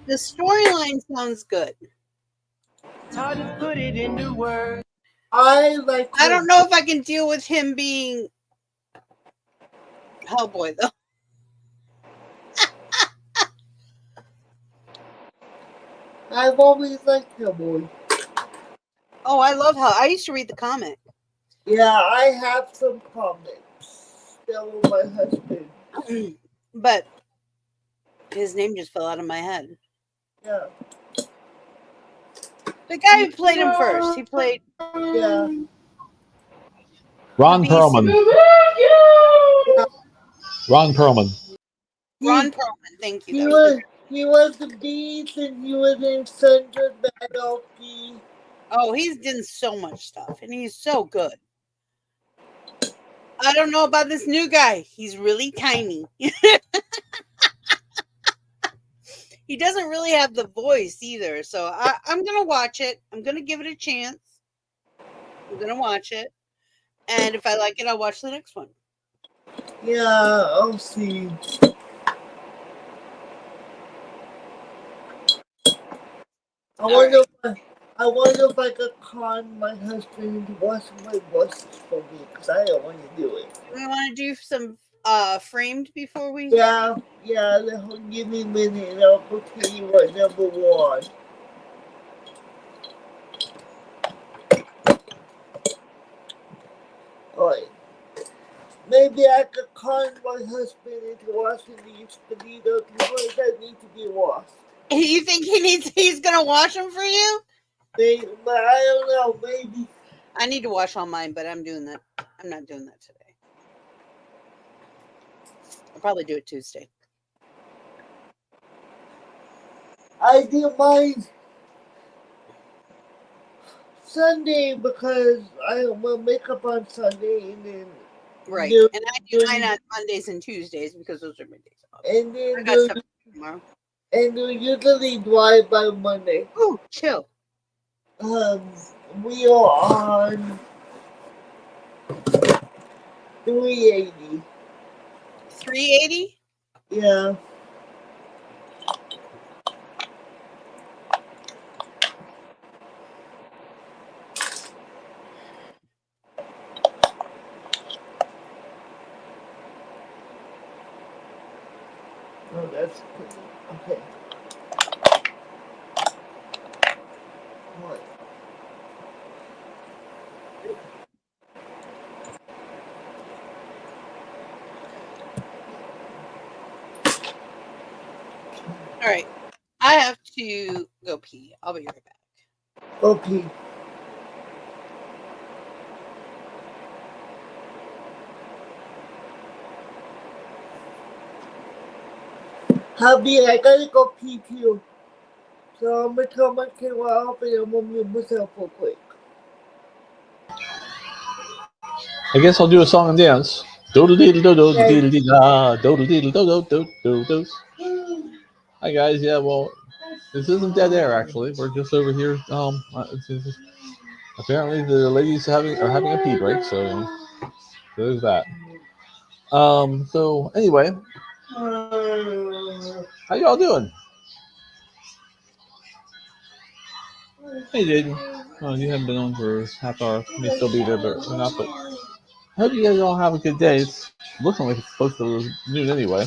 S3: The storyline sounds good.
S9: It's hard to put it into words.
S3: I don't know if I can deal with him being Hellboy though.
S4: I've always liked Hellboy.
S3: Oh, I love how I used to read the comic.
S4: Yeah, I have some comics. Still with my husband.
S3: But his name just fell out of my head.
S4: Yeah.
S3: The guy who played him first, he played.
S4: Yeah.
S11: Ron Perlman. Ron Perlman.
S3: Ron Perlman, thank you.
S4: He was the Beast and he was in Sandra Battlefield.
S3: Oh, he's done so much stuff and he's so good. I don't know about this new guy. He's really tiny. He doesn't really have the voice either. So I'm going to watch it. I'm going to give it a chance. I'm going to watch it. And if I like it, I'll watch the next one.
S4: Yeah, I'll see. I wonder if I could con my husband to watch my voices for me because I don't want to do it.
S3: Do we want to do some framed before we?
S4: Yeah. Give me a minute and I'll tell you what number one. Alright. Maybe I could con my husband into watching these Benito because that need to be washed.
S3: You think he's gonna wash them for you?
S4: Maybe, but I don't know. Maybe
S3: I need to wash all mine, but I'm doing that. I'm not doing that today. I'll probably do it Tuesday.
S4: I do mine Sunday because I will make up on Sunday and then
S3: right. And I do mine on Mondays and Tuesdays because those are my days off.
S4: And then
S3: I got stuff tomorrow.
S4: And we usually drive by Monday.
S3: Ooh, chill.
S4: We are on 380.
S3: 380?
S4: Yeah. Oh, that's okay. What?
S3: right. I have to go pee. I'll be right back.
S4: Go pee. Hubby, I gotta go pee too. So I'm gonna tell my kid what happened and I'm gonna mute myself real quick.
S5: I guess I'll do a song and dance. Do-do-dee-do-do-do-dee-dee-da, do-do-dee-do-do-do-do-do. Hi guys, yeah, well, this isn't dead air actually. We're just over here. Apparently the ladies are having a pee break, so there's that. So anyway, how y'all doing? Hey Jaden. Oh, you haven't been on for half hour. You may still be there, but we're not. But I hope you guys all have a good day. It's looking like it's supposed to be noon anyway.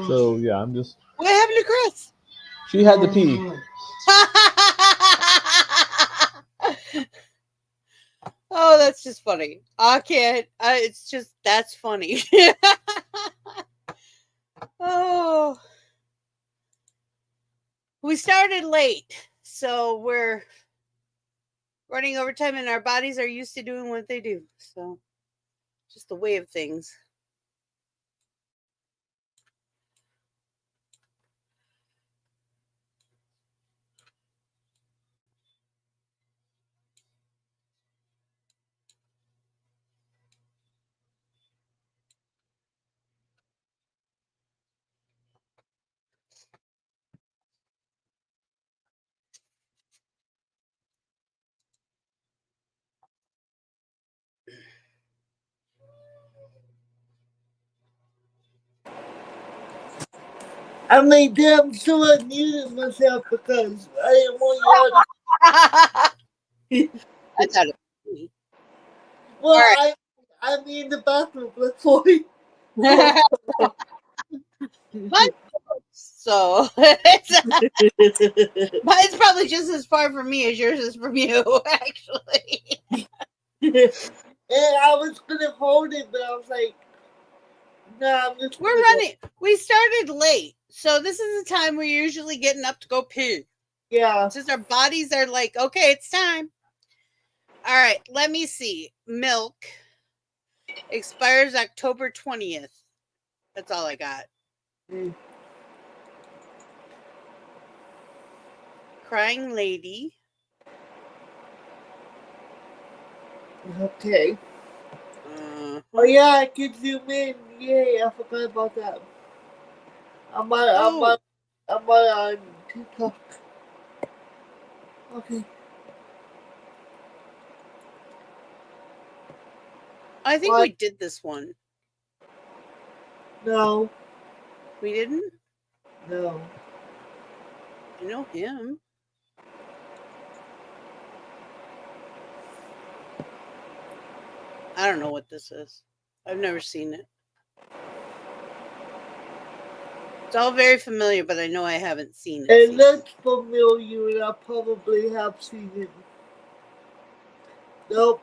S5: So yeah, I'm just.
S3: What happened to Kris?
S5: She had to pee.
S3: Oh, that's just funny. I can't. It's just that's funny. Oh, we started late, so we're running overtime, and our bodies are used to doing what they do. So, just the way of things.
S4: I made damn sure I muted myself because I didn't want
S3: you That's how to pee.
S4: Well,
S3: Right.
S4: I'm in the bathroom before you.
S3: So mine's probably just as far from me as yours is from you, actually.
S4: And I was gonna hold it, but I was like, nah, I'm just
S3: we're running. We started late, so this is the time we're usually getting up to go pee.
S4: Yeah.
S3: Since our bodies are like, okay, it's time. All right, let me see. Milk expires October 20th. That's all I got. Crying Lady.
S4: Okay. Oh yeah, I can zoom in. Yay, I forgot about that. I'm on TikTok. Okay.
S3: I think we did this one.
S4: No.
S3: We didn't?
S4: No.
S3: I know him. I don't know what this is. I've never seen it. It's all very familiar, but I know I haven't seen it.
S4: It looks familiar, and I probably have seen it. Nope.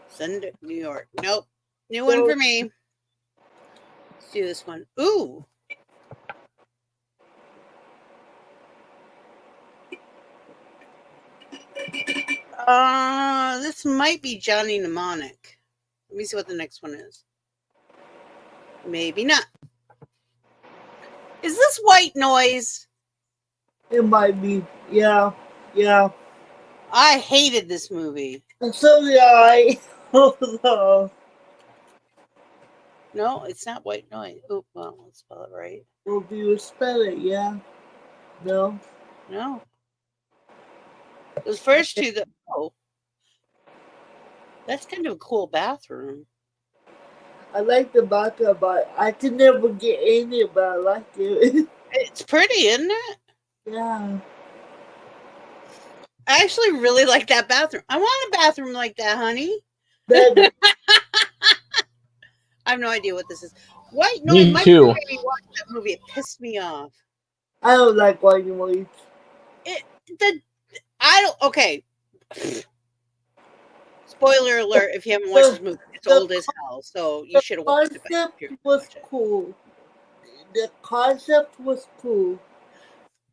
S3: Send it, New York. Nope. New one for me. Let's do this one. Ooh. This might be Johnny Mnemonic. Let me see what the next one is. Maybe not. Is this White Noise?
S4: It might be. Yeah. Yeah.
S3: I hated this movie.
S4: So did I. Oh,
S3: no, it's not White Noise. Oh, well, let's spell it right.
S4: Will you spell it? Yeah. No.
S3: No. Those first two, that's kind of a cool bathroom.
S4: I like the bathroom, but I could never get in it, but I like it.
S3: It's pretty, isn't it?
S4: Yeah.
S3: I actually really like that bathroom. I want a bathroom like that, honey. I have no idea what this is. White Noise.
S5: Me
S3: My
S5: too.
S3: made me watch that movie. It pissed me off.
S4: I don't like White Noise.
S3: Okay. Spoiler alert if you haven't watched this movie. It's old as hell, so you should have watched it.
S4: Concept was cool. The concept was cool.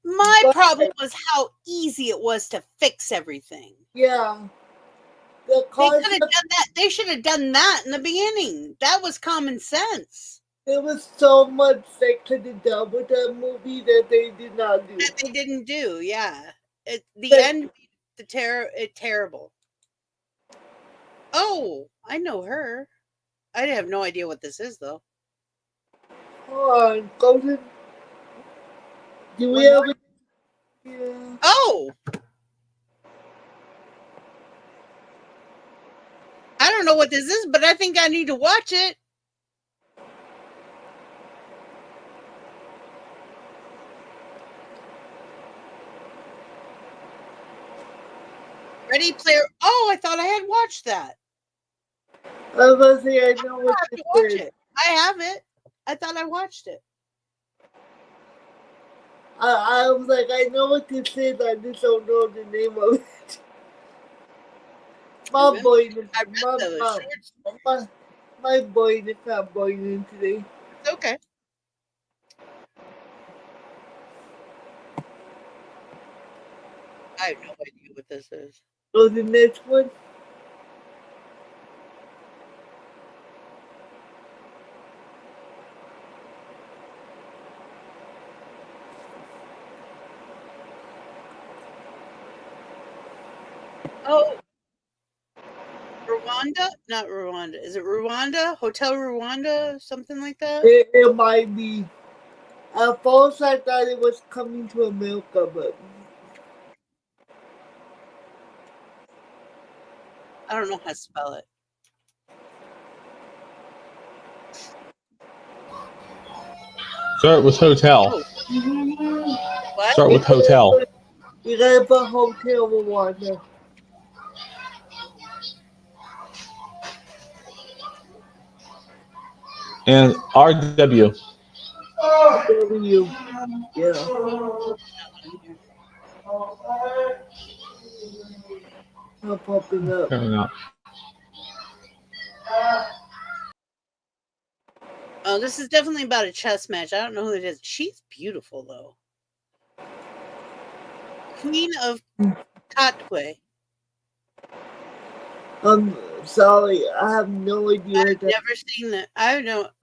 S3: My
S4: But-
S3: problem was how easy it was to fix everything.
S4: Yeah.
S3: They could have done that. They should have done that in the beginning. That was common sense.
S4: There was so much they could have done with that movie that they did not do.
S3: That they didn't do, yeah. The end, terrible. Oh, I know her. I have no idea what this is, though.
S4: Hold on, Golden. Do we have it? Yeah.
S3: Oh! I don't know what this is, but I think I need to watch it. Ready Player. Oh, I thought I had watched that.
S4: I was going to say, I know what this is.
S3: It. I have it. I thought I watched it.
S4: I was like, I know what this is, I just don't know the name of it. My boy is not boiling today.
S3: It's okay. I have no idea what this is.
S4: So the next one?
S3: Oh, Rwanda? Not Rwanda. Is it Rwanda? Hotel Rwanda? Something like that?
S4: It might be. At first, I thought it was Coming to America, but
S3: I don't know how to spell it.
S5: Start with hotel.
S3: What?
S5: Start with hotel.
S4: You gotta put Hotel Rwanda.
S5: And RW.
S4: W. Yeah. Not popping up.
S5: Coming up.
S3: Oh, this is definitely about a chess match. I don't know who it is. She's beautiful, though. Queen of Katwe.
S4: I'm sorry, I have no idea.
S3: I've never seen that. I don't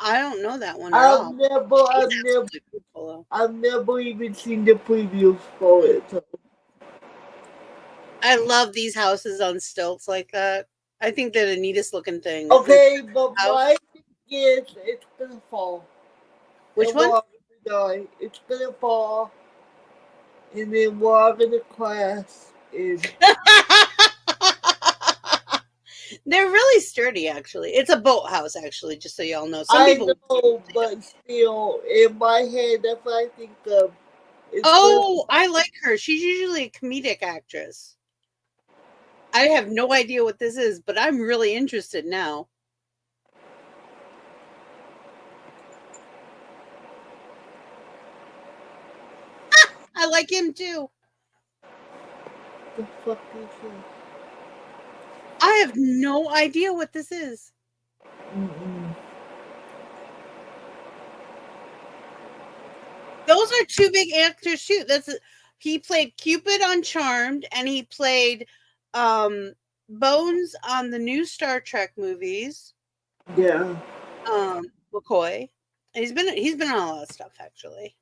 S3: know that one at all.
S4: I've never even seen the previews for it. So.
S3: I love these houses on stilts like that. I think they're the neatest looking thing.
S4: Okay, but my thing is, it's gonna fall.
S3: Which one?
S4: It's gonna fall, and then we're all gonna crash.
S3: They're really sturdy, actually. It's a boathouse, actually, just so y'all know. Some
S4: I
S3: people
S4: know, but still, in my head, that's what I think of.
S3: I like her. She's usually a comedic actress. I have no idea what this is, but I'm really interested now. I like him too.
S4: The fuck is it?
S3: I have no idea what this is. Those are two big actors too. He played Cupid on Charmed, and he played Bones on the new Star Trek movies.
S4: Yeah.
S3: McCoy. And he's been on a lot of stuff, actually.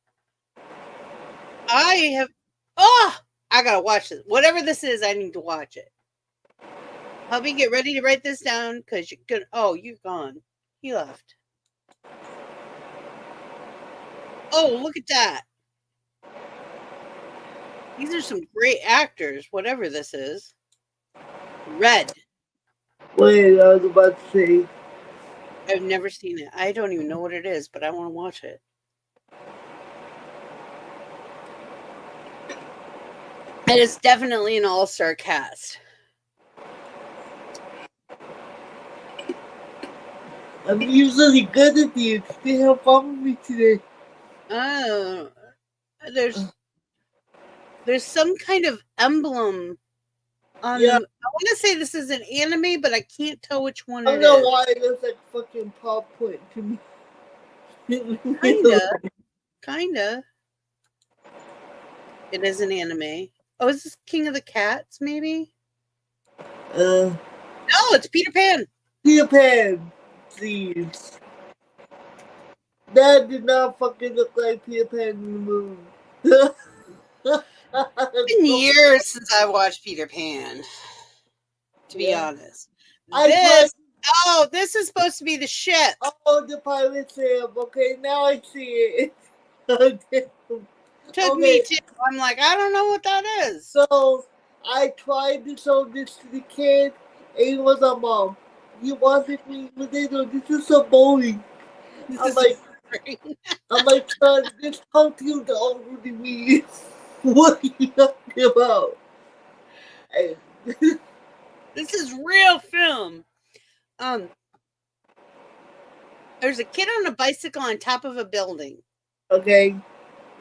S3: I gotta watch this. Whatever this is, I need to watch it. Help me get ready to write this down, because you're gonna. Oh, you're gone. He left. Oh, look at that. These are some great actors, whatever this is. Red.
S4: Wait, I was about to say.
S3: I've never seen it. I don't even know what it is, but I want to watch it. And it's definitely an all-star cast.
S4: I'm usually good at these. They have fun with me today.
S3: There's some kind of emblem I want to say this is an anime, but I can't tell which one
S4: I
S3: it
S4: don't know
S3: is.
S4: why it looks like fucking pop point to me.
S3: Kinda. It is an anime. Oh, is this King of the Cats, maybe? No, it's Peter Pan.
S4: Peter Pan, please. That did not fucking look like Peter Pan in the movie.
S3: It's been years since I watched Peter Pan, to be honest. This is supposed to be the ship.
S4: Oh, the pirate ship. Okay, now I see it.
S3: Took me to. I'm like, I don't know what that is.
S4: So I tried to show this to the kid, and he was like, "Mom, you wanted me with it? This is so boring." I'm like, son, this cartoon already me. What are you talking about?
S3: This is real film. There's a kid on a bicycle on top of a building.
S4: Okay.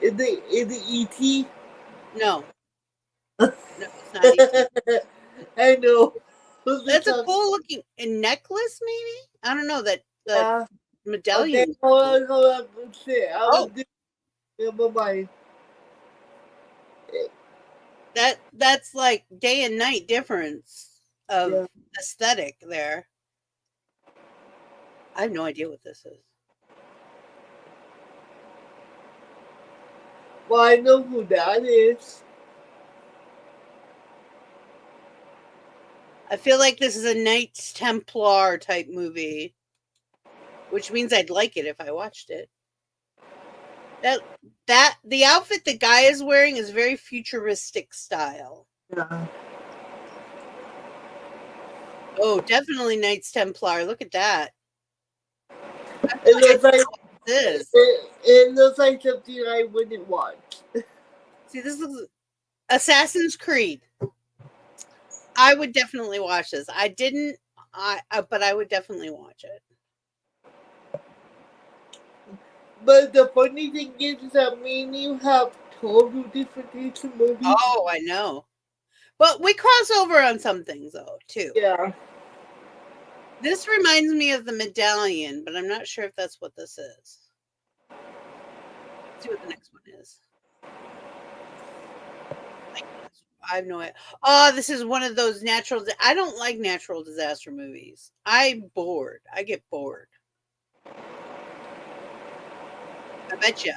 S4: Is it E.T.?
S3: No. No, it's not E.T.
S4: I know.
S3: That's a cool looking necklace, maybe? I don't know. That medallion.
S4: Okay, hold on. Shit. Never mind.
S3: That's like day and night difference of aesthetic there. I have no idea what this is.
S4: Well, I know who that is.
S3: I feel like this is a Knights Templar type movie, which means I'd like it if I watched it. The outfit the guy is wearing is very futuristic style.
S4: Yeah.
S3: Oh, definitely Knights Templar. Look at that.
S4: It looks like
S3: this.
S4: It looks like something I wouldn't watch.
S3: See, this looks Assassin's Creed. I would definitely watch this. I didn't, but I would definitely watch it.
S4: But the funny thing is that me and you have total different types of movies.
S3: Oh, I know. But we cross over on some things, though, too.
S4: Yeah.
S3: This reminds me of the medallion, but I'm not sure if that's what this is. Let's see what the next one is. I have no idea. Oh, this is one of those natural. I don't like natural disaster movies. I'm bored. I get bored. I bet you.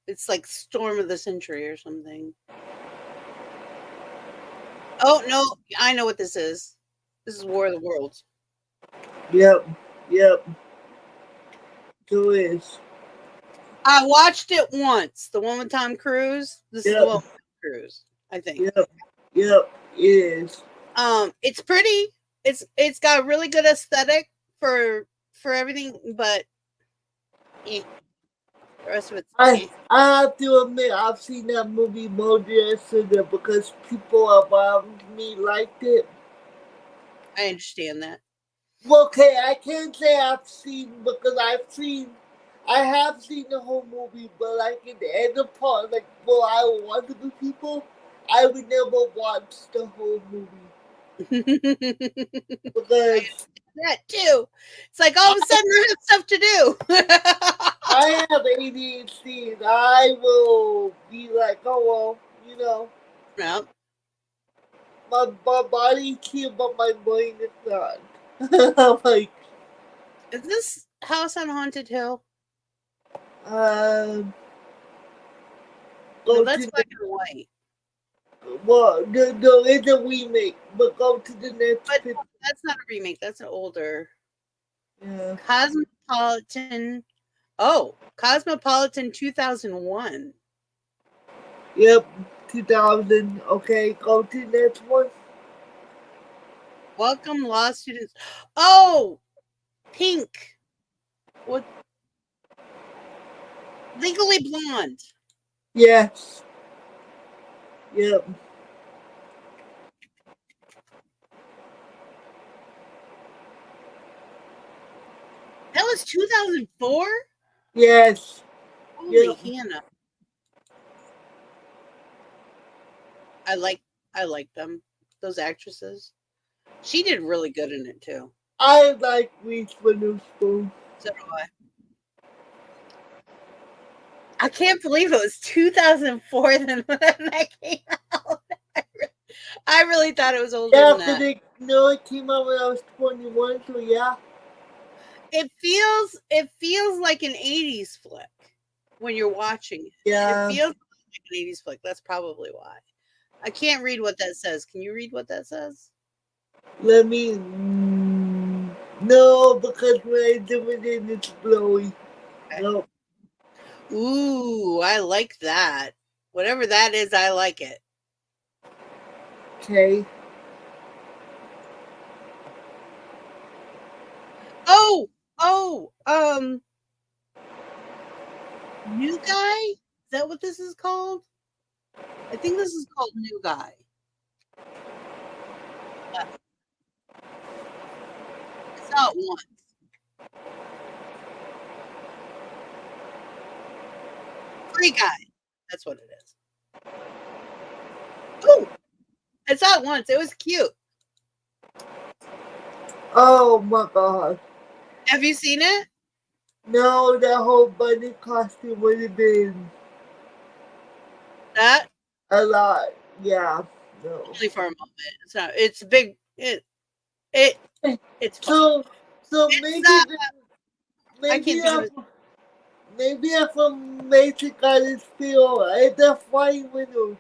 S3: It's like Storm of the Century or something. Oh, no. I know what this is. This is War of the Worlds.
S4: Yep. So is.
S3: I watched it once. The one with Tom Cruise. This is the one with Tom Cruise, I think.
S4: Yep. It is.
S3: It's pretty. It's got a really good aesthetic for everything, but the rest of it's
S4: I have to admit I've seen that movie more than yesterday because people around me liked it.
S3: I understand that.
S4: Well, okay, I can't say I've seen because I have seen the whole movie, but like in the end of part, like for I want to be people, I would never watch the whole movie. Because
S3: that too. It's like all of a sudden I have stuff to do.
S4: I have ADHD and I will be like, oh well,
S3: Yep.
S4: My body's here, but my brain is not. I'm like,
S3: is this House on Haunted Hill?
S4: No,
S3: that's black and white.
S4: Well, no, it's a remake, but go to the next picture.
S3: That's not a remake. That's an older.
S4: Yeah.
S3: Cosmopolitan. Oh, Cosmopolitan 2001.
S4: Yep, 2000. Okay, go to the next one.
S3: Welcome, law students. Oh, Pink. What? Legally Blonde.
S4: Yes. Yep.
S3: That was 2004?
S4: Yes.
S3: Holy Hannah. I like them. those actresses. She did really good in it too.
S4: I like Reese Witherspoon.
S3: So do I. I can't believe it was 2004 then when that came out. I really thought it was older
S4: Yeah,
S3: than that.
S4: it came out when I was 21, so yeah.
S3: It feels like an 80s flick when you're watching it.
S4: Yeah.
S3: It feels like an 80s flick. That's probably why. I can't read what that says. Can you read what that says?
S4: Let me. No, because when I do it in, it's blowy.
S3: Okay.
S4: Nope.
S3: Ooh, I like that. Whatever that is, I like it.
S4: Okay.
S3: New Guy? Is that what this is called? I think this is called New Guy. Yeah. I saw it once. Free Guy. That's what it is. Ooh! I saw it once. It was cute.
S4: Oh my god.
S3: Have you seen it?
S4: No, that whole bunny costume would have been
S3: That?
S4: a lot. Yeah. No.
S3: Only for a moment. It's not. It's big. It's fun.
S4: So
S3: It's,
S4: maybe I'm from Mexico this feel. It's a funny window.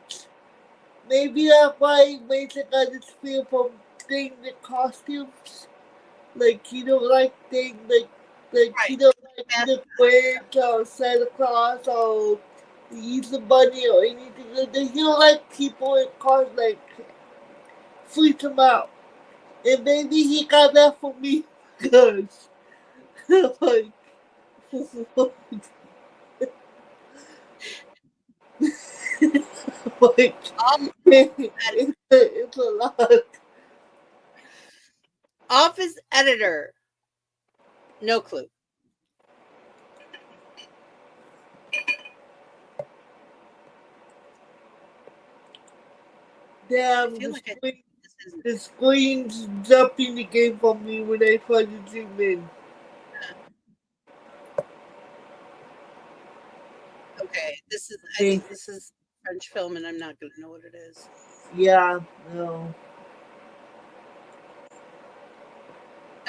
S4: Maybe that's why Mexico this feel from thing the costumes. Like he don't like things like he don't like the Grinch or Santa Claus or he's the bunny or anything like that. He don't like people in cars like freak him out. And maybe he got that from me because like it's a lot.
S3: Office editor. No clue.
S4: Damn, the screen's jumping the game for me when I try to zoom in.
S3: Okay, I think this is French film, and I'm not going to know what it is.
S4: Yeah, no.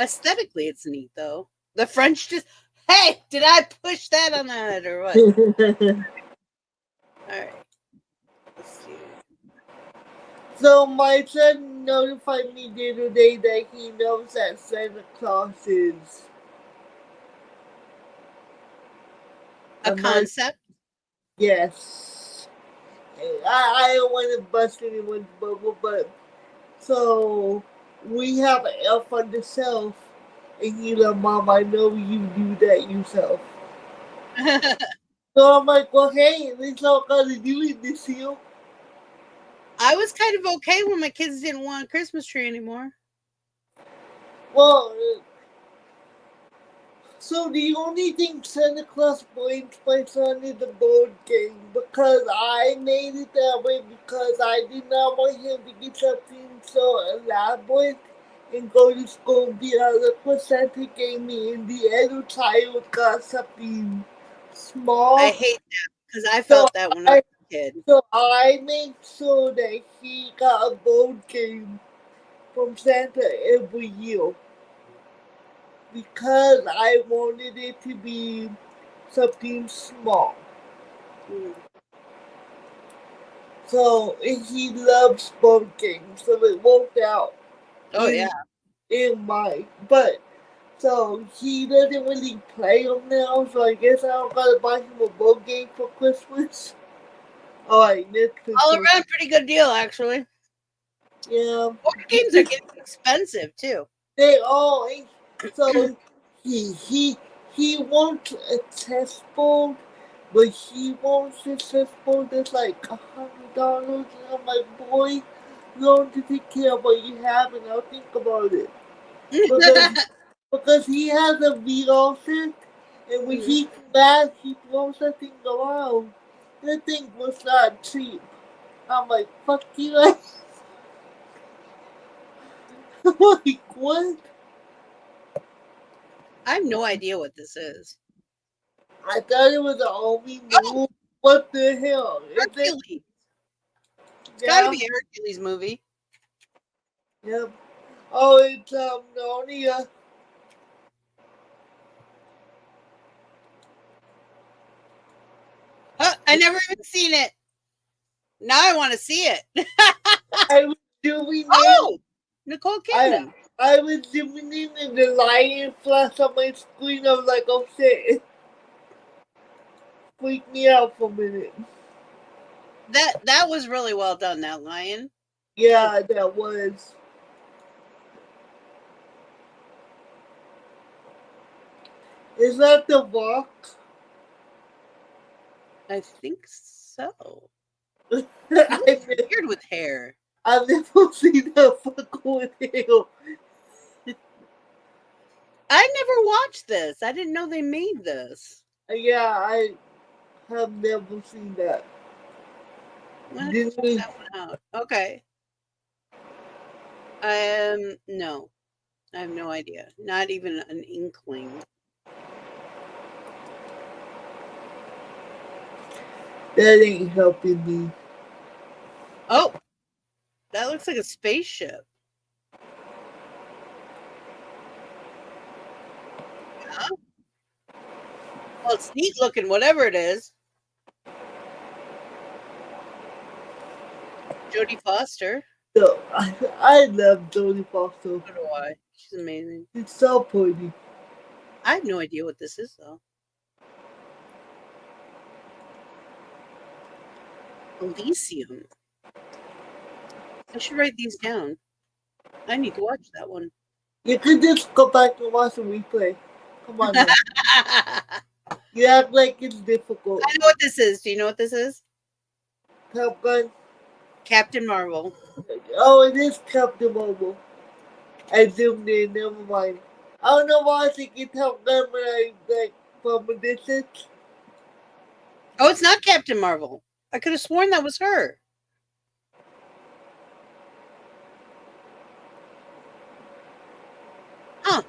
S3: Aesthetically, it's neat though. The French just. Hey, did I push that on that or what? All right. Let's see.
S4: So my son notified me the other day that he knows that Santa Claus is
S3: a concept.
S4: Yes. I don't want to bust anyone's bubble, but so we have an elf on the shelf, and he's like, Mom, I know you do that yourself. So I'm like, well, hey, at least I gotta do it this year.
S3: I was kind of okay when my kids didn't want a Christmas tree anymore.
S4: Well, so the only thing Santa Claus brings my son is the board game because I made it that way because I did not want him to get something so elaborate and go to school and be like, look what Santa gave me, and the other child got something small.
S3: I hate that because I felt that when I was a kid.
S4: So I made sure that he got a board game from Santa every year because I wanted it to be something small. So he loves board games, so it worked out.
S3: Oh yeah.
S4: In my so he doesn't really play them now, so I guess I don't gotta buy him a board game for Christmas. Alright, next
S3: all around pretty good deal actually.
S4: Yeah.
S3: Board games are getting expensive too.
S4: They all so he wants a chessboard, but he wants a chessboard that's like $100, and I'm like, boy, you don't have to take care of what you have, and I'll think about it. Because he has a VR set, and when he's mad, he throws that thing around. That thing was not cheap. I'm like, fuck you. Like, what?
S3: I have no idea what this is.
S4: I thought it was an army movie. What the hell?
S3: Hercules. It's
S4: Yeah.
S3: gotta be a Hercules movie.
S4: Yep. Oh, it's Narnia.
S3: I never even seen it. Now I want to see it.
S4: I was doing
S3: Oh, Nicole Kidman.
S4: I was zooming in and the lion flash on my screen. I was like, oh shit. Freaked me out for a minute.
S3: That was really well done, that lion.
S4: Yeah, that was. Is that the Rock?
S3: I think so.
S4: Weird
S3: with hair.
S4: I've never seen that fuck with him.
S3: I never watched this. I didn't know they made this.
S4: Yeah, I have never seen that.
S3: Let's check that one out. Okay. No. I have no idea. Not even an inkling.
S4: That ain't helping me.
S3: Oh, that looks like a spaceship. Yeah. Well, it's neat looking, whatever it is. Jodie Foster.
S4: So, I love Jodie Foster.
S3: So do I. She's amazing.
S4: It's so pretty.
S3: I have no idea what this is, though. Elysium. I should write these down. I need to watch that one.
S4: You could just go back and watch the replay. Come on now. You act like it's difficult.
S3: I know what this is. Do you know what this is?
S4: Top Gun.
S3: Captain Marvel.
S4: Oh, it is Captain Marvel. I zoomed in, never mind. I don't know why I think it's Top Gun when I, like, from a distance.
S3: Oh, it's not Captain Marvel. I could have sworn that was her. Huh.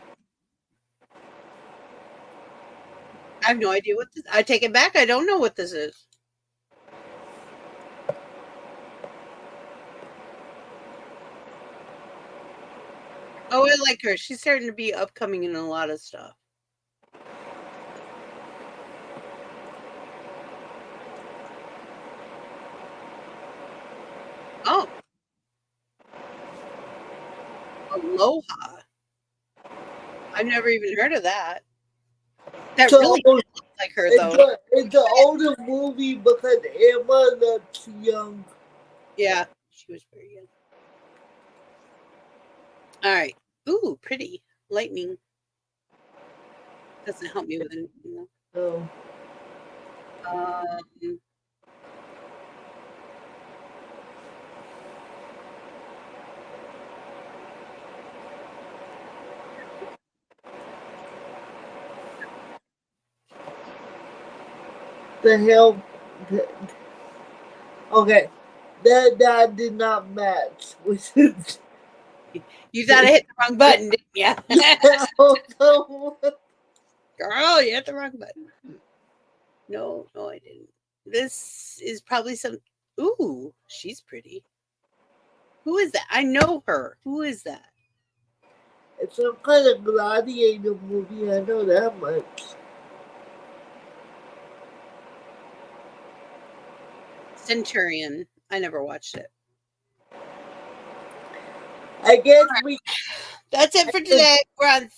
S3: I have no idea what this. I take it back. I don't know what this is. Oh, I like her. She's starting to be upcoming in a lot of stuff. Oh. Aloha. I've never even heard of that. That
S4: So,
S3: really looks like her, though.
S4: It's an older movie because Emma looks young.
S3: Yeah, she was very young. All right. Ooh, pretty. Lightning. Doesn't help me with anything,
S4: though. The hell? Okay, that did not match.
S3: You thought I hit the wrong button, didn't you? Girl, you hit the wrong button. No, I didn't. This is probably some. Ooh, she's pretty. Who is that? I know her. Who is that?
S4: It's some kind of gladiator movie. I know that much.
S3: Centurion. I never watched it.
S4: I guess
S3: That's it for today. We're on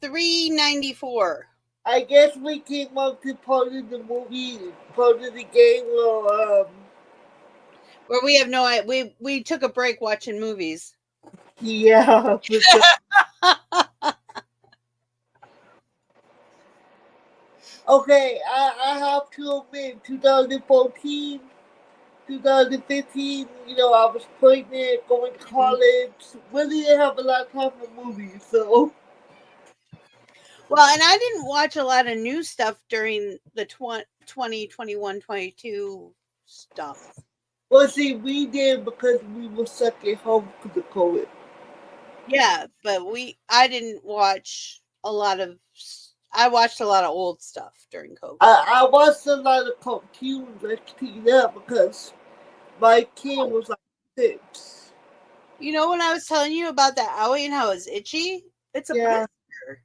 S3: 394.
S4: I guess we came up to part of the movie, part of the game
S3: where we have no idea. We took a break watching movies.
S4: Yeah. Okay, I have to admit, 2014, 2015, I was pregnant, going to college. Really didn't have a lot of time for movies, so.
S3: Well, and I didn't watch a lot of new stuff during the 20, 21, 22 stuff.
S4: Well, see, we did because we were stuck at home because of COVID.
S3: Yeah, but I didn't watch a lot of. I watched a lot of old stuff during COVID.
S4: I watched a lot of cartoons like that because my kid was like 6.
S3: You know when I was telling you about that owie and how it's itchy? It's a blister.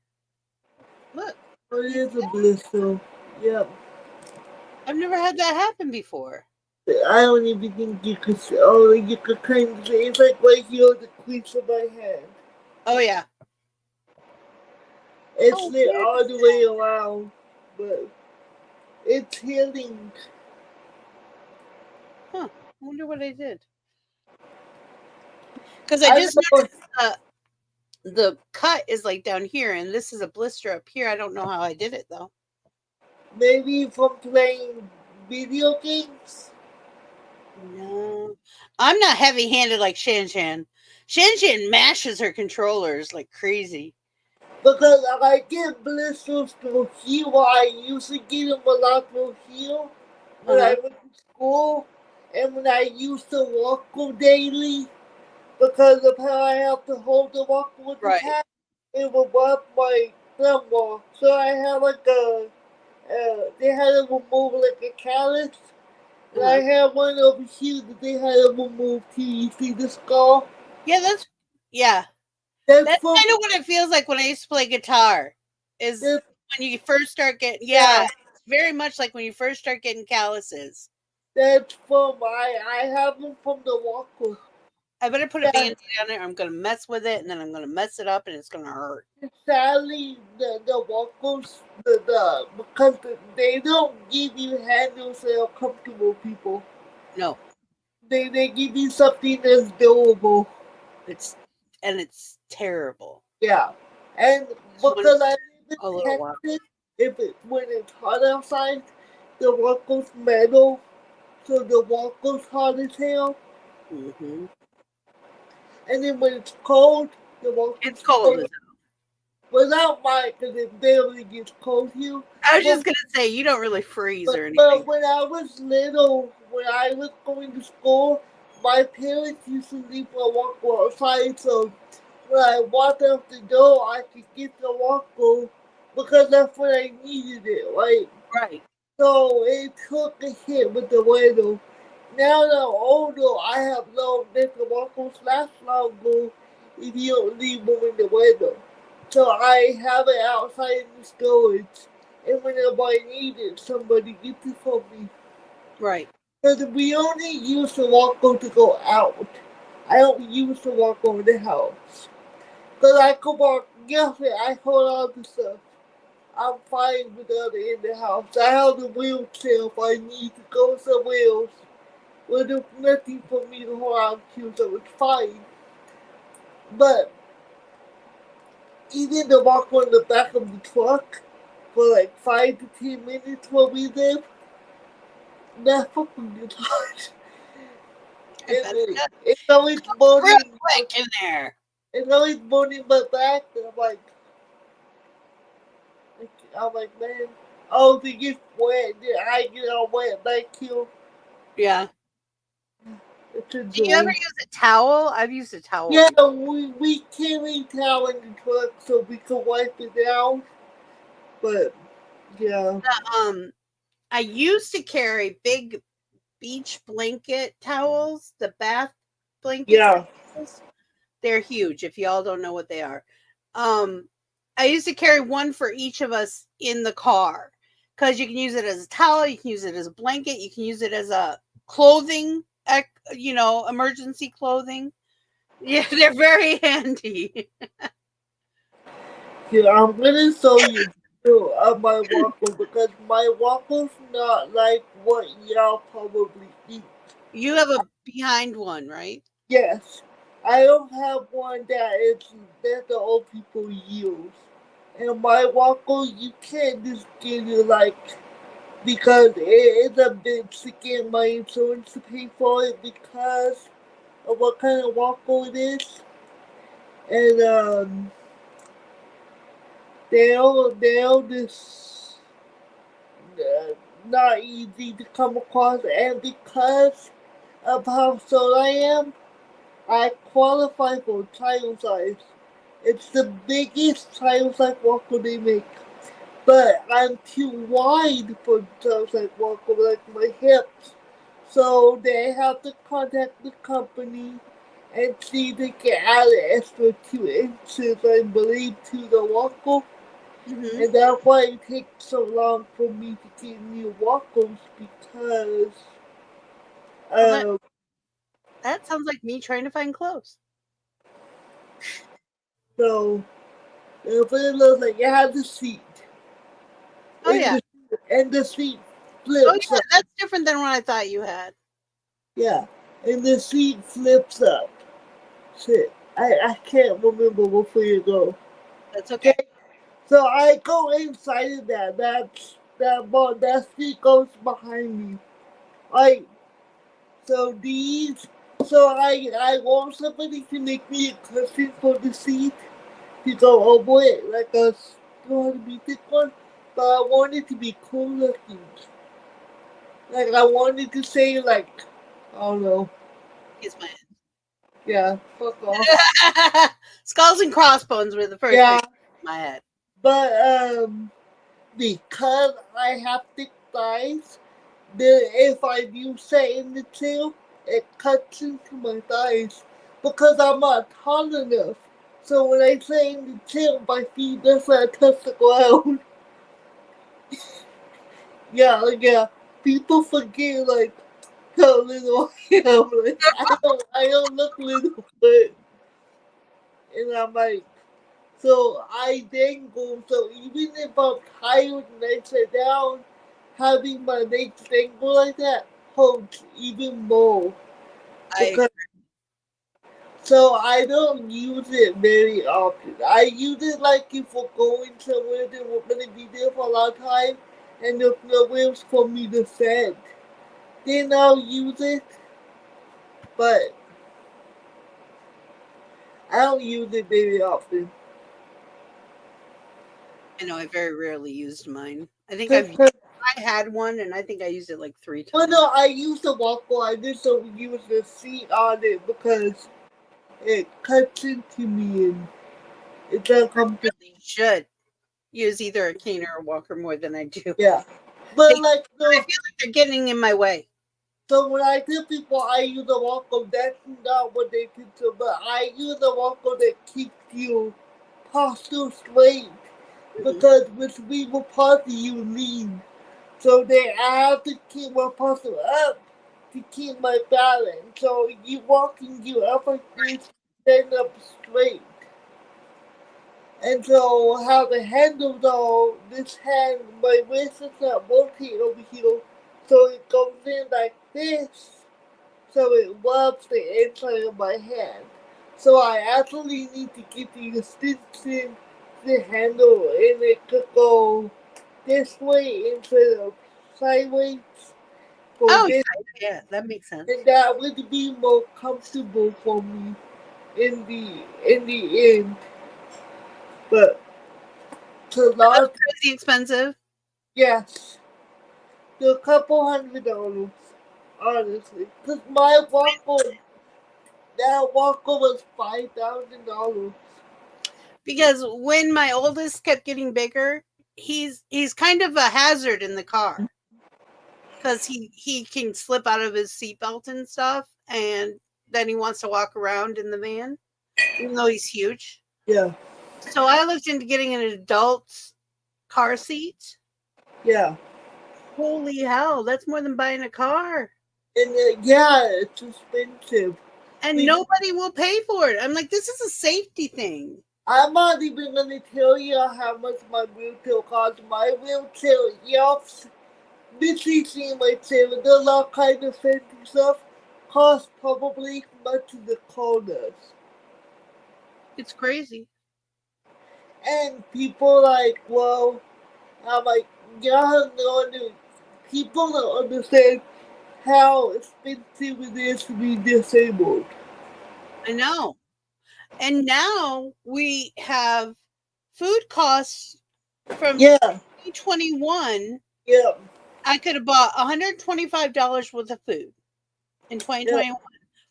S3: Look.
S4: It is a blister. Yep.
S3: I've never had that happen before.
S4: I don't even think you could say, oh, you could kind of say, it's like right here on the crease of my hand.
S3: Oh, yeah.
S4: It's lit all the way around, but it's healing.
S3: Huh. I wonder what I did. Because I just noticed the cut is like down here, and this is a blister up here. I don't know how I did it, though.
S4: Maybe from playing video games?
S3: No. I'm not heavy-handed like Shan Shan. Shan Shan mashes her controllers like crazy.
S4: Because I get blisters through here, I used to get them a lot through here when I went to school, and when I used to walk daily, because of how I have to hold the walker with the hand, it would rub my thumb off. So I had like they had to remove like a callus. And I had one over here that they had to remove too. You see the skull?
S3: Yeah, that's kind of what it feels like when I used to play guitar. Is when you first start getting it's very much like when you first start getting calluses.
S4: That's from I have them from the walker.
S3: I better put a band-aid on it or I'm gonna mess with it and then I'm gonna mess it up and it's gonna hurt.
S4: Sadly, the walkers because they don't give you handles that are comfortable, people.
S3: No.
S4: They give you something that's durable.
S3: It's terrible.
S4: Yeah. And because I live in Texas, when it's hot outside, the walker's metal, so the walker's hot as hell.
S3: Mm-hmm.
S4: And then when it's cold, the walker's
S3: cold as hell.
S4: Without mine, because it barely gets cold here.
S3: I was just gonna say you don't really freeze or anything.
S4: But when I was little, when I was going to school, my parents used to leave my walker outside, so when I walked out the door, I could get the walker because that's when I needed it, right?
S3: Right.
S4: So it took a hit with the weather. Now that I'm older, I have learned that the walkers last longer if you don't leave them in the weather. So I have it outside in the storage. And whenever I need it, somebody gets it for me.
S3: Right.
S4: Because we only use the walker to go out. I don't use the walker in the house. Because I come out, I hold on to stuff. I'm fine with the other in the house. I have the wheelchair if I need to go somewhere else. Well, there's nothing for me to hold on to, so it's fine. But even the walk on the back of the truck for like 5 to 10 minutes where we live, that fucking gets hard. It's always burning.
S3: Real quick in there.
S4: It's always burning my back, and I'm like, man, oh, they get wet. I get all wet back here.
S3: Yeah. Do you ever use a towel? I've used a towel.
S4: Yeah, we carry towel in the truck so we can wipe it down. But yeah.
S3: I used to carry big beach blanket towels, the bath blankets.
S4: Yeah.
S3: They're huge if y'all don't know what they are. I used to carry one for each of us in the car because you can use it as a towel, you can use it as a blanket, you can use it as a clothing, emergency clothing. Yeah, they're very handy.
S4: Yeah, I'm gonna show you my walker because my walker's not like what y'all probably eat.
S3: You have a behind one, right?
S4: Yes. I don't have one that the old people use. And my walker, you can't just get it because it's a bit to get my insurance to pay for it because of what kind of walker it is. And they'll just not easy to come across, and because of how slow I am, I qualify for child size. It's the biggest child size walker they make. But I'm too wide for child size walker, like my hips. So they have to contact the company and see if they can add an extra 2 inches, I believe, to the walker.
S3: Mm-hmm.
S4: And that's why it takes so long for me to get new walkers because
S3: Well, that sounds like me trying to find clothes.
S4: so if it looks like it has a seat.
S3: Oh yeah.
S4: And the seat
S3: Oh
S4: flips
S3: yeah,
S4: up.
S3: that's different than what I thought you had.
S4: Yeah. And the seat flips up. Shit. I can't remember before you go.
S3: That's okay.
S4: So I go inside of that. That seat goes behind me. Like so these I want somebody to make me a cushion for the seat to go over it like a thick one. But I want it to be cool looking. Like I wanted to say like I don't know.
S3: Kiss my head.
S4: Yeah, fuck off.
S3: Skulls and crossbones were the first thing in my head.
S4: But because I have thick thighs, then if I do say in the tail, it cuts into my thighs because I'm not tall enough. So when I say in the tail, my feet doesn't touch the ground. yeah. People forget like how little I am. Like, I don't look little, but and I'm like, so I then go. So even if I'm tired and I sit down, having my legs dangle like that hurts even more. So I don't use it very often. I use it like if we're going somewhere that we're gonna be there for a long time, and there's nowhere else for me to sit. Then I'll use it, but I don't use it very often.
S3: I know I very rarely used mine. I think
S4: Cause
S3: I had one and I think I used it like 3 times.
S4: well, no, I use the walker. I just don't use the seat on it because it cuts into me and it's uncomfortable.
S3: You really should use either a cane or a walker more than I do.
S4: Yeah, but
S3: I feel like they're getting in my way.
S4: So when I tell people I use a walker, that's not what they consider. But I use a walker that keeps you posture straight because with cerebral palsy you lean. So then I have to keep my posture up to keep my balance. So you walking you up like this, stand up straight. And so how the handles are, this hand, my wrist is not working over here. So it goes in like this. So it rubs the inside of my hand. So I actually need to get the extension, the handle, and it could go this way instead of sideways.
S3: Oh, yeah, that makes sense.
S4: And that would be more comfortable for me in the end. But to large,
S3: crazy expensive.
S4: Yes, a couple $100, honestly. Cause my walker, that walker was $5,000.
S3: Because when my oldest kept getting bigger, he's kind of a hazard in the car. Because he can slip out of his seatbelt and stuff, and then he wants to walk around in the van, even though he's huge.
S4: Yeah.
S3: So I looked into getting an adult's car seat.
S4: Yeah.
S3: Holy hell, that's more than buying a car.
S4: And yeah, it's expensive.
S3: And nobody will pay for it. I'm like, this is a safety thing.
S4: I'm not even going to tell you how much my wheelchair costs. My wheelchair, yes, basically my chair, there's all kind of fancy stuff, costs probably as much as the car does.
S3: It's crazy.
S4: And people like, well, I'm like, people don't understand how expensive it is to be disabled.
S3: I know. And now we have food costs from 2021.
S4: Yeah.
S3: I could have bought $125 worth of food in 2021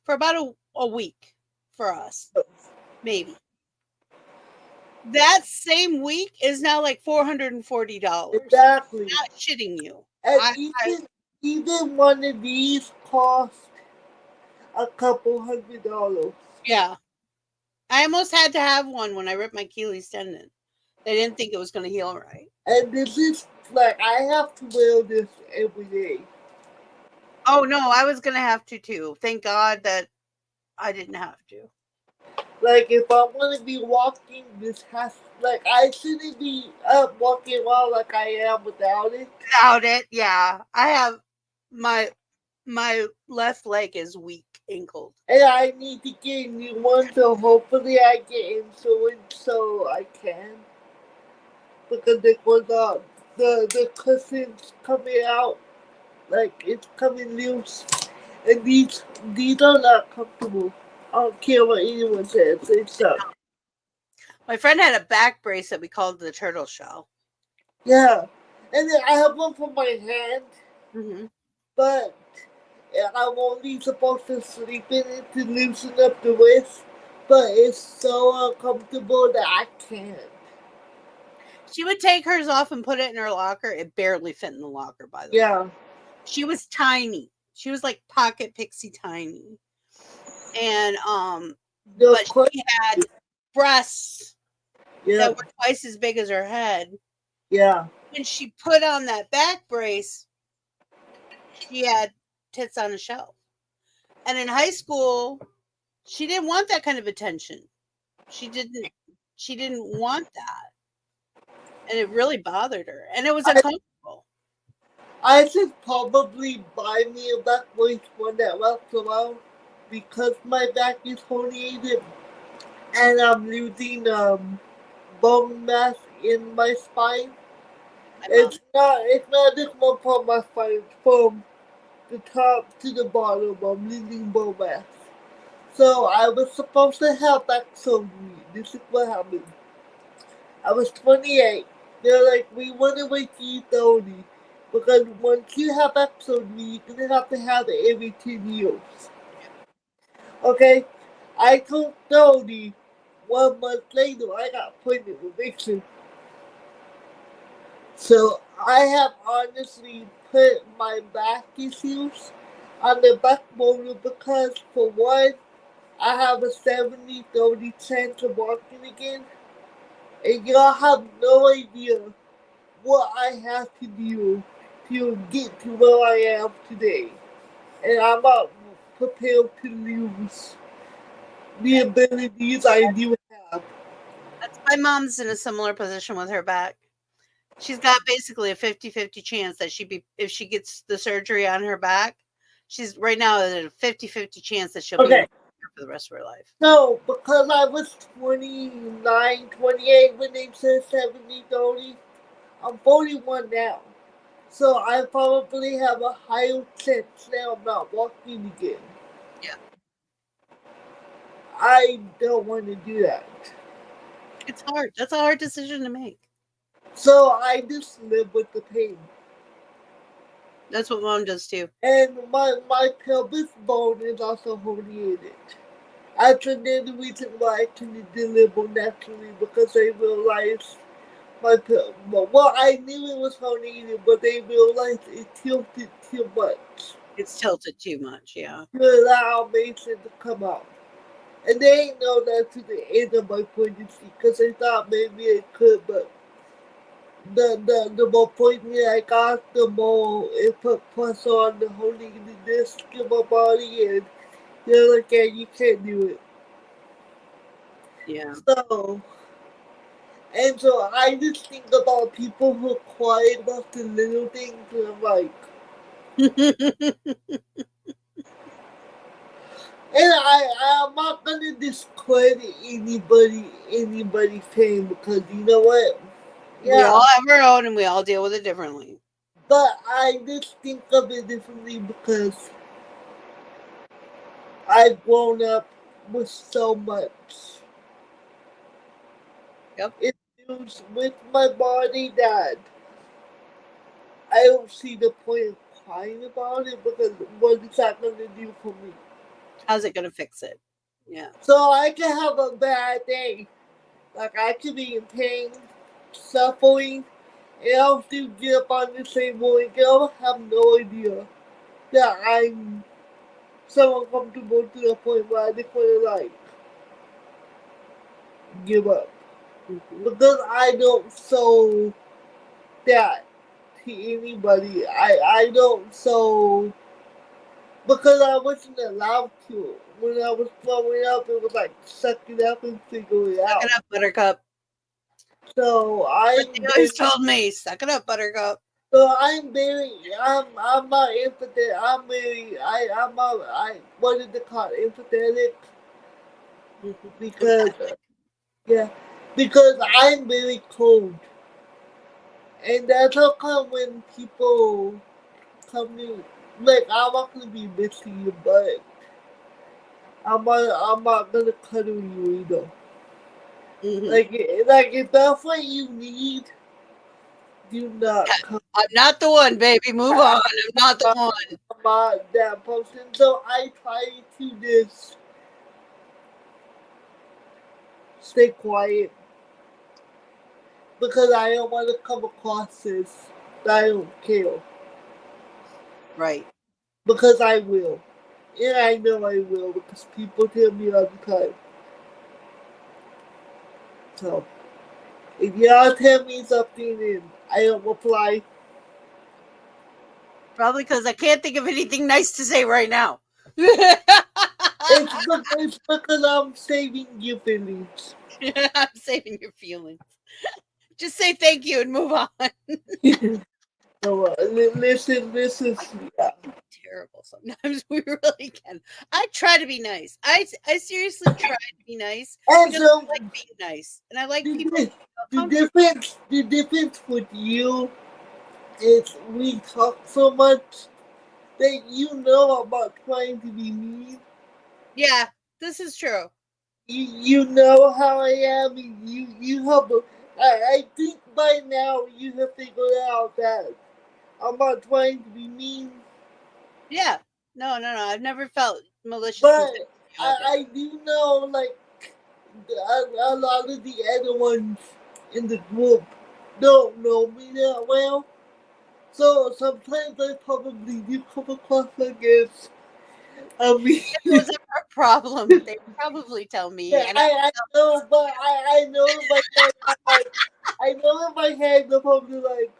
S3: for about a week. for us. Maybe. That same week is now like $440.
S4: Exactly.
S3: Not shitting you.
S4: And even one of these cost a couple $100.
S3: Yeah. I almost had to have one when I ripped my Achilles tendon. They didn't think it was going to heal right.
S4: And this is like, I have to wear this every day.
S3: Oh no, I was going to have to too. Thank God that I didn't have to.
S4: Like, if I'm going to be walking, this has, like, I shouldn't be up walking around like I am without it.
S3: Without it, yeah. I have my left leg is weak ankled.
S4: And I need to get a new one, so hopefully I get insurance so I can. Because there was the cushion's coming out, like it's coming loose, and these are not comfortable. I don't care what anyone says. They suck.
S3: My friend had a back brace that we called the turtle shell.
S4: Yeah, and then I have one for my hand, but I'm only supposed to sleep in it to loosen up the wrist, but it's so uncomfortable that I can't.
S3: She would take hers off and put it in her locker. It barely fit in the locker, by the way. She was tiny. She was like pocket pixie tiny. And but she had breasts that were twice as big as her head.
S4: Yeah.
S3: When she put on that back brace, she had tits on a shelf. And in high school, she didn't want that kind of attention. She didn't want that. And it really bothered her. And it was uncomfortable.
S4: I should probably buy me a back brace one that wraps around because my back is herniated and I'm losing bone mass in my spine. It's not just one part of my spine, it's from the top to the bottom. I'm losing bone mass. So I was supposed to have back surgery. This is what happened. I was 28. They're like, we want to wait till you're 30. Because once you have back surgery, you're going to have it every 10 years. Okay? I told 30. 1 month later, I got pregnant with Vixen. So I have honestly put my back issues on the back burner because, for one, I have a 70-30 chance of walking again. And y'all have no idea what I have to do to get to where I am today. And I'm not prepared to lose the abilities I do have.
S3: My mom's in a similar position with her back. She's got basically a 50-50 chance that if she gets the surgery on her back, she's right now at a 50-50 chance that she'll be for the rest of her life.
S4: No, because I was 29, 28 when they said 70-30. I'm 41 now. So I probably have a higher chance now of not walking again.
S3: Yeah.
S4: I don't want to do that.
S3: It's hard. That's a hard decision to make.
S4: So I just live with the pain.
S3: That's what Mom does too.
S4: And my pelvis bone is also herniated. That's another reason why I can deliver naturally, because I realized I knew it was herniated, but they realized it tilted too much.
S3: It's tilted too much, yeah.
S4: To allow Mason to come out. And they ain't know that to the end of my pregnancy, because I thought maybe it could, but the more pregnant I got, the more it put pressure on the herniated disc in my body, and they're like, yeah, you can't do it.
S3: Yeah.
S4: So I just think about people who are quiet about the little things, and I'm like, and I'm not gonna discredit anybody's pain, because you know what?
S3: Yeah. We all have our own, and we all deal with it differently.
S4: But I just think of it differently because I've grown up with so much. Issues with my body that I don't see the point of crying about it, because what is that going to do for me?
S3: How's it going to fix it? Yeah.
S4: So I can have a bad day. Like I could be in pain, suffering, and I'll still get up on the same morning. I'll have no idea that I'm so uncomfortable to the point where I just want to like give up. Because I don't show that to anybody. I don't show because I wasn't allowed to. When I was growing up, it was like suck it up and figure it out.
S3: Suck it up, Buttercup.
S4: So
S3: But they always told me, suck it up, Buttercup.
S4: So I'm not empathetic. I wanted to call it empathetic because because I'm very cold, and that's how come when people come in, like I'm not gonna be missing you, but I'm not gonna cuddle you either. Like if that's what you need, do not come.
S3: I'm not the one, baby. Move on. I'm not the one.
S4: I'm not that person. So I try to just stay quiet because I don't want to come across as I don't care.
S3: Right.
S4: Because I will. And I know I will because people tell me all the time. So, if y'all tell me something and I don't reply.
S3: Probably because I can't think of anything nice to say right now.
S4: It's because I'm saving your feelings.
S3: I'm saving your feelings. Just say thank you and move on.
S4: So, listen, yeah.
S3: Terrible sometimes. We really can. I try to be nice. I seriously try to be nice.
S4: And
S3: because
S4: so,
S3: I like being nice. And I like people.
S4: The difference with you is we talk so much that you know about trying to be mean.
S3: Yeah, this is true.
S4: You know how I am. You have. I think by now you have figured out that I'm not trying to be mean.
S3: Yeah. No. I've never felt malicious.
S4: But I do know, like, a lot of the other ones in the group don't know me that well. So sometimes I probably do come across like this.
S3: If it was ever a problem, they would probably tell me.
S4: Yeah,
S3: and
S4: I know, but I know in my head, I'm like, I know in my head, I'm probably like,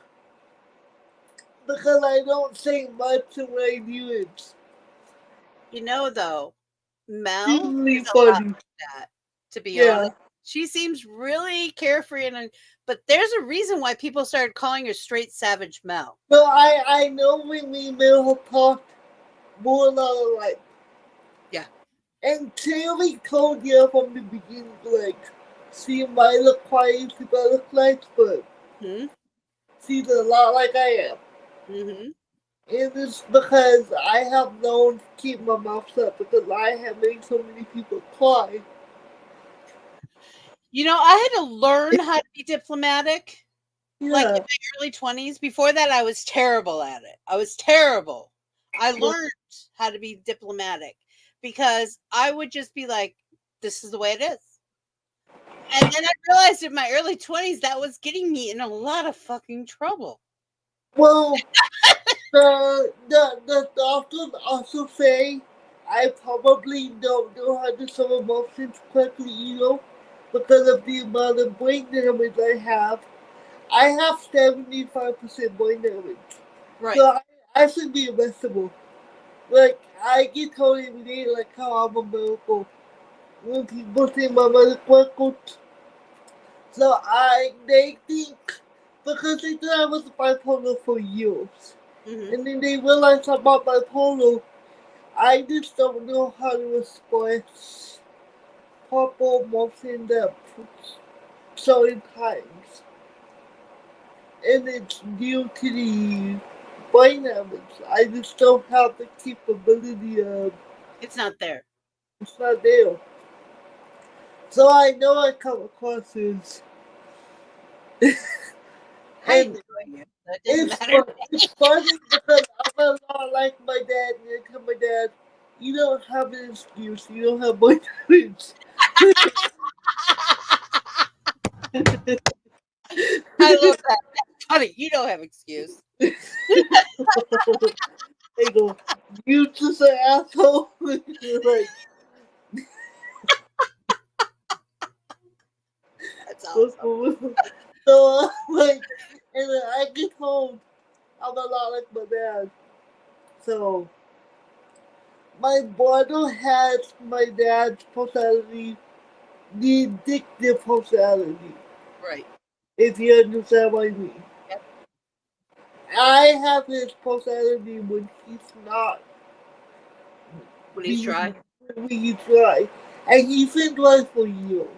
S4: because I don't say much when I do it.
S3: You know, though, Mel
S4: Really
S3: is a lot
S4: funny.
S3: like that, to be
S4: Yeah.
S3: honest. She seems really carefree, but there's a reason why people started calling her straight savage Mel.
S4: But I know when we Mel have talked more about like.
S3: Yeah.
S4: And Terry told you from the beginning, like, she might look quiet, she might look nice, but she's a lot like I am.
S3: Mm-hmm.
S4: And it's because I have known to keep my mouth shut because I have made so many people cry.
S3: You know, I had to learn how to be diplomatic. Like in
S4: Yeah.
S3: my early 20s. Before that, I was terrible at it. I was terrible. I learned how to be diplomatic because I would just be like, this is the way it is. And then I realized in my early 20s that was getting me in a lot of fucking trouble.
S4: Well, the doctors also say I probably don't know how to show emotions quickly, because of the amount of brain damage I have. I have 75% brain damage.
S3: Right.
S4: So I should be investable. Like, I get told every day, like, how I'm a miracle. When people say my medical record. So they think, because they thought I was bipolar for years. And then they realized I'm not bipolar. I just don't know how to express proper emotion at certain times. And it's due to the brain damage. I just don't have the capability of.
S3: It's not there.
S4: It's not there. So I know I come across as.
S3: And
S4: it's funny because I'm a lot like my dad, and I tell my dad, You don't have an excuse. You don't have my marriage.
S3: I love that. That's funny. You don't have excuse.
S4: They go, you just an asshole. You're like,
S3: that's awesome.
S4: So, like, and then I get home, I'm a lot like my dad. So, my brother has my dad's personality, the addictive personality.
S3: Right.
S4: If you understand what I mean.
S3: Yep.
S4: I have his personality when he's not.
S3: When he's dry?
S4: When he's dry. And he's been dry for years.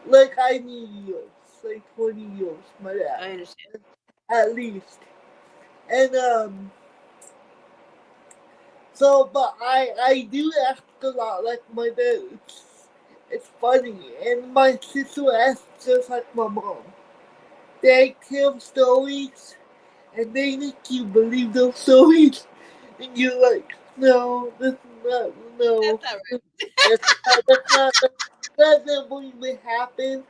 S4: Like, I mean years. Like 20 years, my dad.
S3: I understand.
S4: At least. And, so, but I do act a lot like my dad. It's funny. And my sister acts just like my mom. They tell stories, and they make you believe those stories. And you're like, no, that's not, no.
S3: That's not right.
S4: That never even happened.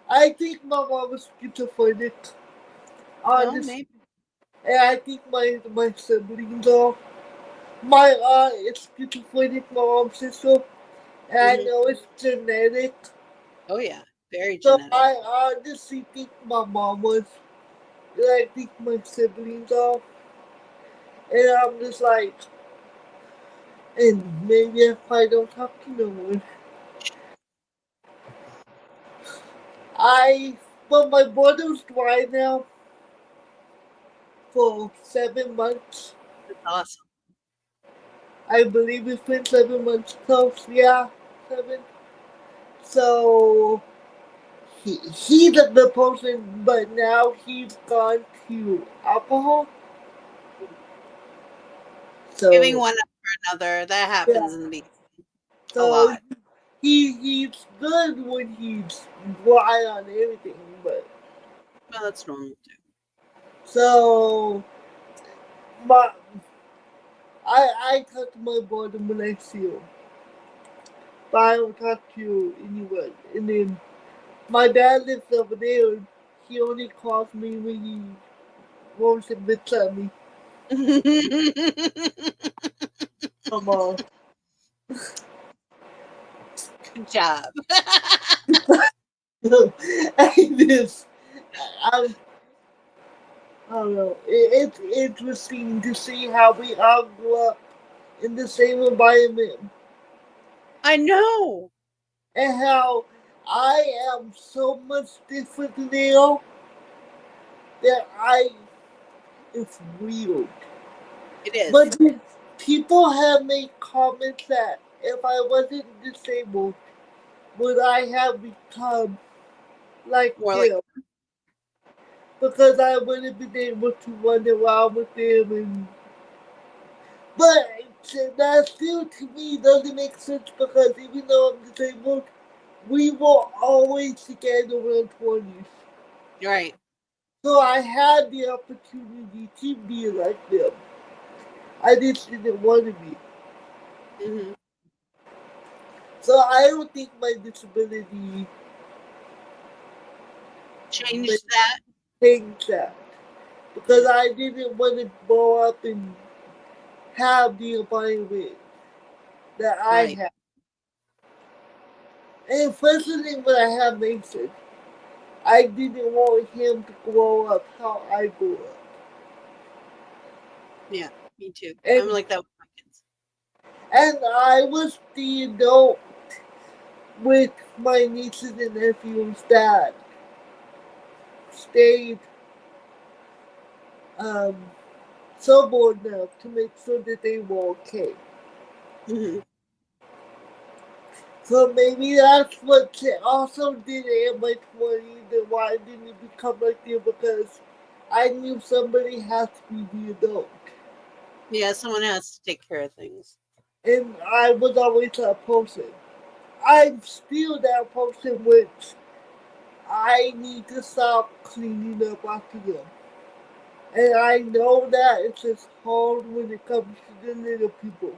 S4: I think my mom was schizophrenic. Honestly.
S3: No, maybe.
S4: And I think my siblings are. My aunt is schizophrenic, my mom's sister. And I know it's genetic.
S3: Oh, yeah. Very
S4: So
S3: genetic.
S4: I honestly think my mom was. And I think my siblings are. And I'm just like. And maybe if I don't talk to no one. But my brother's dry now for 7 months.
S3: That's awesome.
S4: I believe it's been 7 months close. Yeah, 7. So he's a good person, but now he's gone to alcohol. So
S3: Giving one up for another, that happens in the beginning.
S4: So
S3: a lot.
S4: He's good when he's dry on everything, but
S3: Well, that's normal too.
S4: so I talk to my brother when I see him. But I don't talk to you anyway. And then my dad lives over there, and he only calls me when he wants to bitch at me. Come on.
S3: Good job.
S4: I don't know. It's interesting to see how we all grew up in the same environment.
S3: I know.
S4: And how I am so much different now that it's weird.
S3: It is.
S4: But people have made comments that if I wasn't disabled, would I have become like them? Because I would have been able to run around with them, but that still to me doesn't make sense because even though I'm disabled, we were always together around 20s.
S3: Right.
S4: So I had the opportunity to be like them. I just didn't want to be.
S3: Mm-hmm.
S4: So I don't think my disability
S3: changed that.
S4: Because I didn't want to grow up and have the environment that I have. And especially when I have Mason, I didn't want him to grow up how I grew up.
S3: Yeah, me too.
S4: And,
S3: I'm like that with my kids.
S4: And I was the adult with my nieces and nephews that stayed sober enough to make sure that they were okay.
S3: Mm-hmm.
S4: So maybe that's what also did it in my 20s and why I didn't become like them, because I knew somebody has to be the adult.
S3: Yeah, someone has to take care of things.
S4: And I was always that person. I'm still that person, which I need to stop cleaning up after them. And I know that it's just hard when it comes to the little people.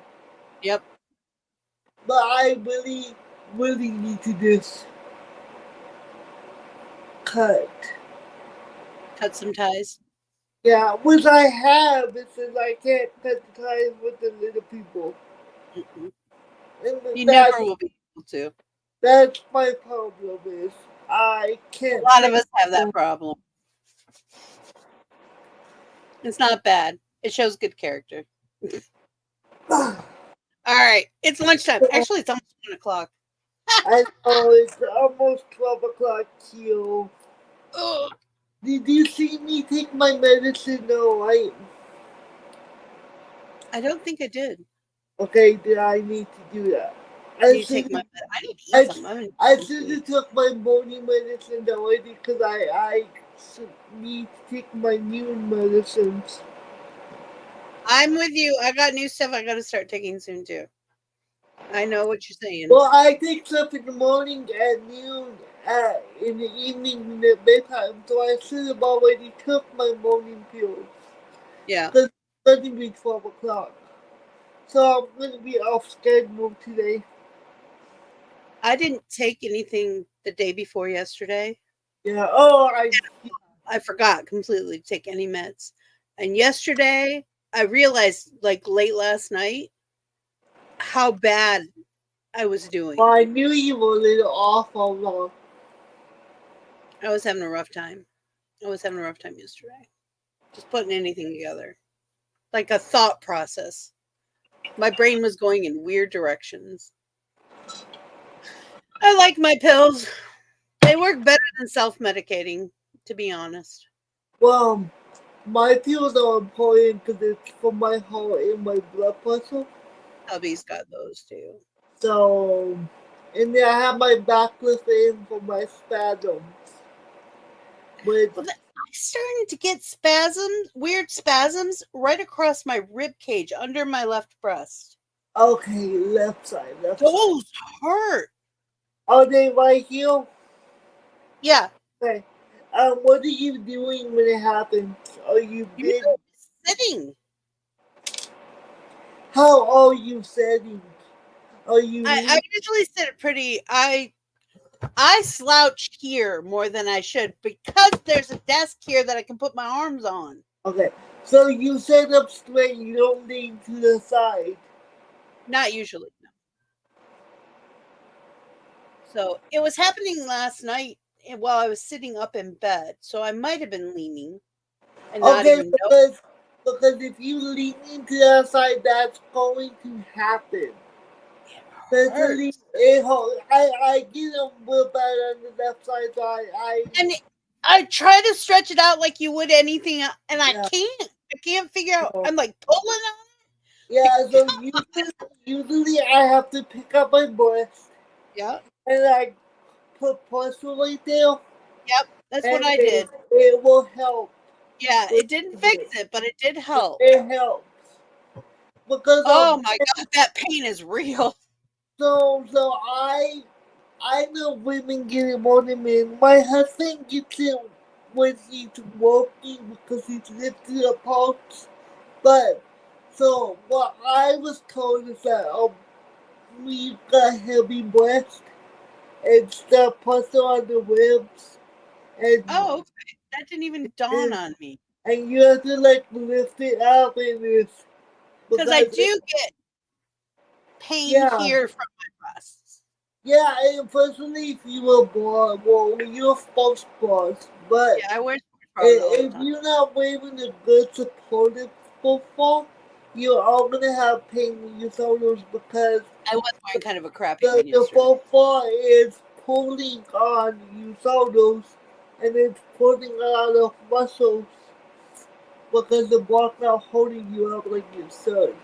S3: Yep.
S4: But I really need to just cut
S3: some ties.
S4: Yeah, which I have. It says I can't cut the ties with the little people.
S3: You never will be able to.
S4: That's my problem is I can't.
S3: A lot of us have that problem. It's not bad. It shows good character. All right, it's lunchtime. Actually, it's almost 1 o'clock.
S4: I know it's almost 12 o'clock here. Did you see me take my medicine? No,
S3: I don't think I did.
S4: Okay, then I need to do that.
S3: I need to take my. I need to eat something.
S4: I should have took my morning medicine already because I need to take my new medicines.
S3: I'm with you. I got new stuff I got to start taking soon too. I know what you're saying.
S4: Well, I take stuff in the morning, at noon, in the evening, in the bedtime. So I should have already took my morning pills.
S3: Yeah.
S4: Because it's going to be 12 o'clock. So I'm going to be off schedule today.
S3: I didn't take anything the day before yesterday.
S4: Yeah. Oh,
S3: I forgot completely to take any meds. And yesterday, I realized, like late last night, how bad I was doing.
S4: Well, I knew you were a little off along.
S3: I was having a rough time. I was having a rough time yesterday. Just putting anything together. Like a thought process. My brain was going in weird directions. I like my pills. They work better than self-medicating, to be honest.
S4: Well, my pills are important because it's for my heart and my blood pressure.
S3: Hubby's got those too.
S4: So, and then I have my backless in for my spasms.
S3: I'm starting to get spasms, weird spasms, right across my rib cage under my left breast.
S4: Okay, left side.
S3: Those hurt.
S4: Are they right here?
S3: Yeah.
S4: Okay. What are you doing when it happens? Are you
S3: sitting?
S4: How are you sitting? Are you?
S3: I usually sit pretty. I slouch here more than I should because there's a desk here that I can put my arms on.
S4: Okay, so you sit up straight. You don't lean to the side.
S3: Not usually. No. So it was happening last night while I was sitting up in bed. So I might have been leaning. And not even
S4: because if you lean into the side, that's going to happen. I get a little bad on the left side, so
S3: and I try to stretch it out like you would anything, and I can't. I can't figure out. I'm like pulling on it.
S4: Yeah, so usually I have to pick up my breast.
S3: Yeah.
S4: And I put pressure right there.
S3: Yep, that's what I did.
S4: It will help.
S3: Yeah, it didn't fix it, but it did help.
S4: It helps. Because
S3: oh my god, that pain is real.
S4: So I know women get it more than men. My husband gets it when he's working because he's lifting up parts. But so what I was told is that we got heavy breast and stuff pressure on the ribs. And
S3: okay. That didn't even dawn on me.
S4: And you have to like lift it up in this.
S3: Because I do get pain here from my breasts.
S4: Yeah, and unfortunately, if you were born, well, you're sports bras, but
S3: I wear sports bras all the
S4: if
S3: time.
S4: you're not wearing a good supportive football, you're all gonna have pain in your shoulders because
S3: I was wearing kind of a crappy one
S4: the
S3: yesterday.
S4: football is pulling on your shoulders and it's pulling a lot of muscles because the ball's not holding you up like you should.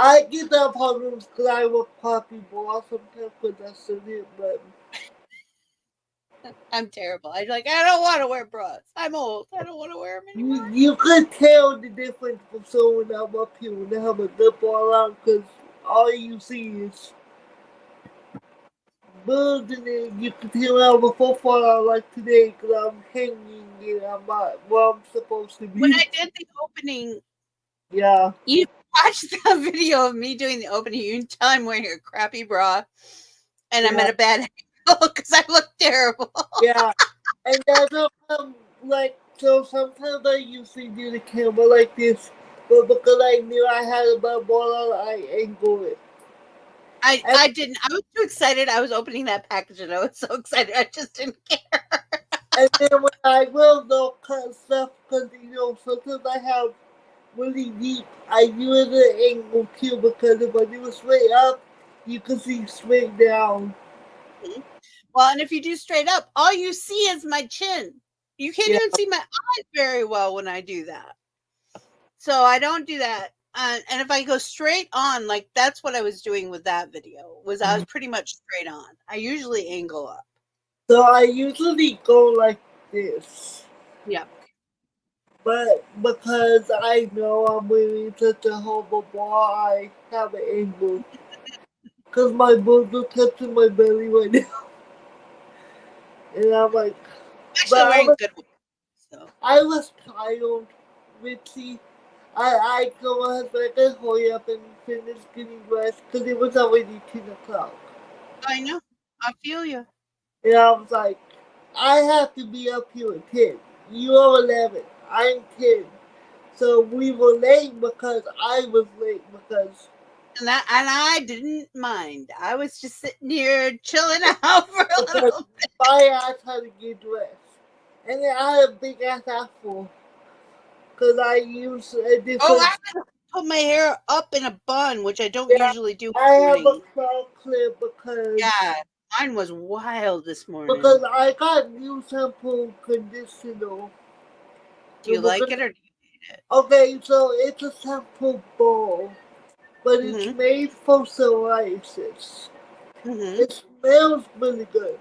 S4: I get that problems because I wear crappy bras sometimes because I shouldn't, but
S3: I'm terrible. I don't want to wear bras. I'm old. I don't want to wear them anymore.
S4: you could tell the difference from someone I'm up here when they have a good ball on because all you see is birds and then you can tell I have a football on like today because I'm hanging and I'm not where I'm supposed to be.
S3: When I did the opening,
S4: yeah,
S3: you watch the video of me doing the opening, you can tell I'm wearing a crappy bra and I'm at a bad angle because I look terrible.
S4: Yeah. And that's like, so sometimes I usually do the camera like this, but because I knew I had a bad ball on, I angled it.
S3: I didn't. I was too excited. I was opening that package and I was so excited. I just didn't care.
S4: And then when I will, they'll cut stuff because, you know, sometimes I have really deep. I do it at an angle too because if I do it straight up, you can see straight down.
S3: Well, and if you do straight up, all you see is my chin. You can't even see my eyes very well when I do that. So I don't do that. And if I go straight on, like that's what I was doing with that video, was I was pretty much straight on. I usually angle up.
S4: So I usually go like this.
S3: Yeah.
S4: But because I know I'm wearing such a horrible bra, I have an angle. Because my boobs are touching my belly right now. And I'm like,
S3: actually wearing good ones. So.
S4: I was tired, Richie. I told my husband I could hurry up and finish getting dressed because it was already 10 o'clock.
S3: I know. I feel you.
S4: And I was like, I have to be up here at 10. You are 11. I'm 10. So we were late because I was late because...
S3: And I didn't mind. I was just sitting here chilling out for a little bit.
S4: My ass had to get dressed. And then I had a big ass afro. Because I use a different...
S3: Oh, I put my hair up in a bun, which I don't usually do.
S4: I have a curl clip because...
S3: Yeah, mine was wild this morning.
S4: Because I got new shampoo conditioner.
S3: Do you like it or do you hate it?
S4: Okay, so it's a shampoo bowl. But it's made for psoriasis. It smells really good.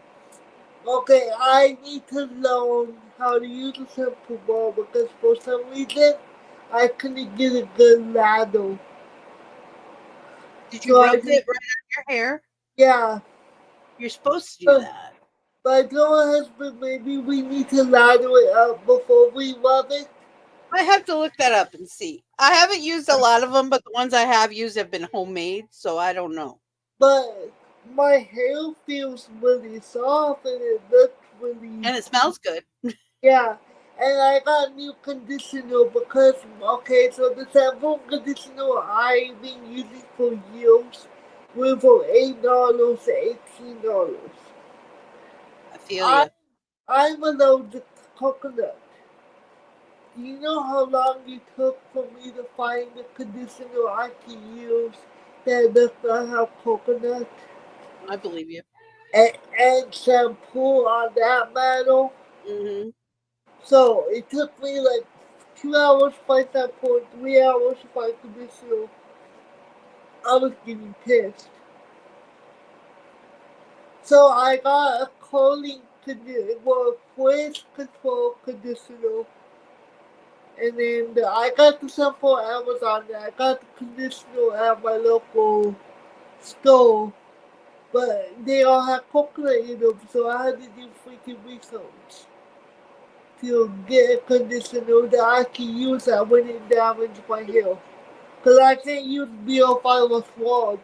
S4: Okay, I need to learn how to use a shampoo ball because for some reason I couldn't get a good ladle.
S3: Did you rub it right on your hair?
S4: Yeah.
S3: You're supposed to do that.
S4: But I told my husband maybe we need to ladle it up before we rub it.
S3: I have to look that up and see. I haven't used a lot of them, but the ones I have used have been homemade, so I don't know.
S4: But my hair feels really soft and it looks really...
S3: And it smells good.
S4: Yeah. And I got new conditioner because, okay, so the shampoo conditioner I've been using for years went from $8 to $18.
S3: I feel you.
S4: I'm allergic to coconut. Do you know how long it took for me to find the conditioner I can use that does not have coconut?
S3: I believe you.
S4: And shampoo on that matter. So it took me like 2 hours to find shampoo, 3 hours to find conditioner. I was getting pissed. So I got a curling conditioner, frizz control conditioner. And then I got the shampoo on Amazon. And I got the conditioner at my local store. But they all have coconut in them, so I had to do freaking research to get a conditioner that I can use that when it damaged my hair. Because I can't use BO5 swab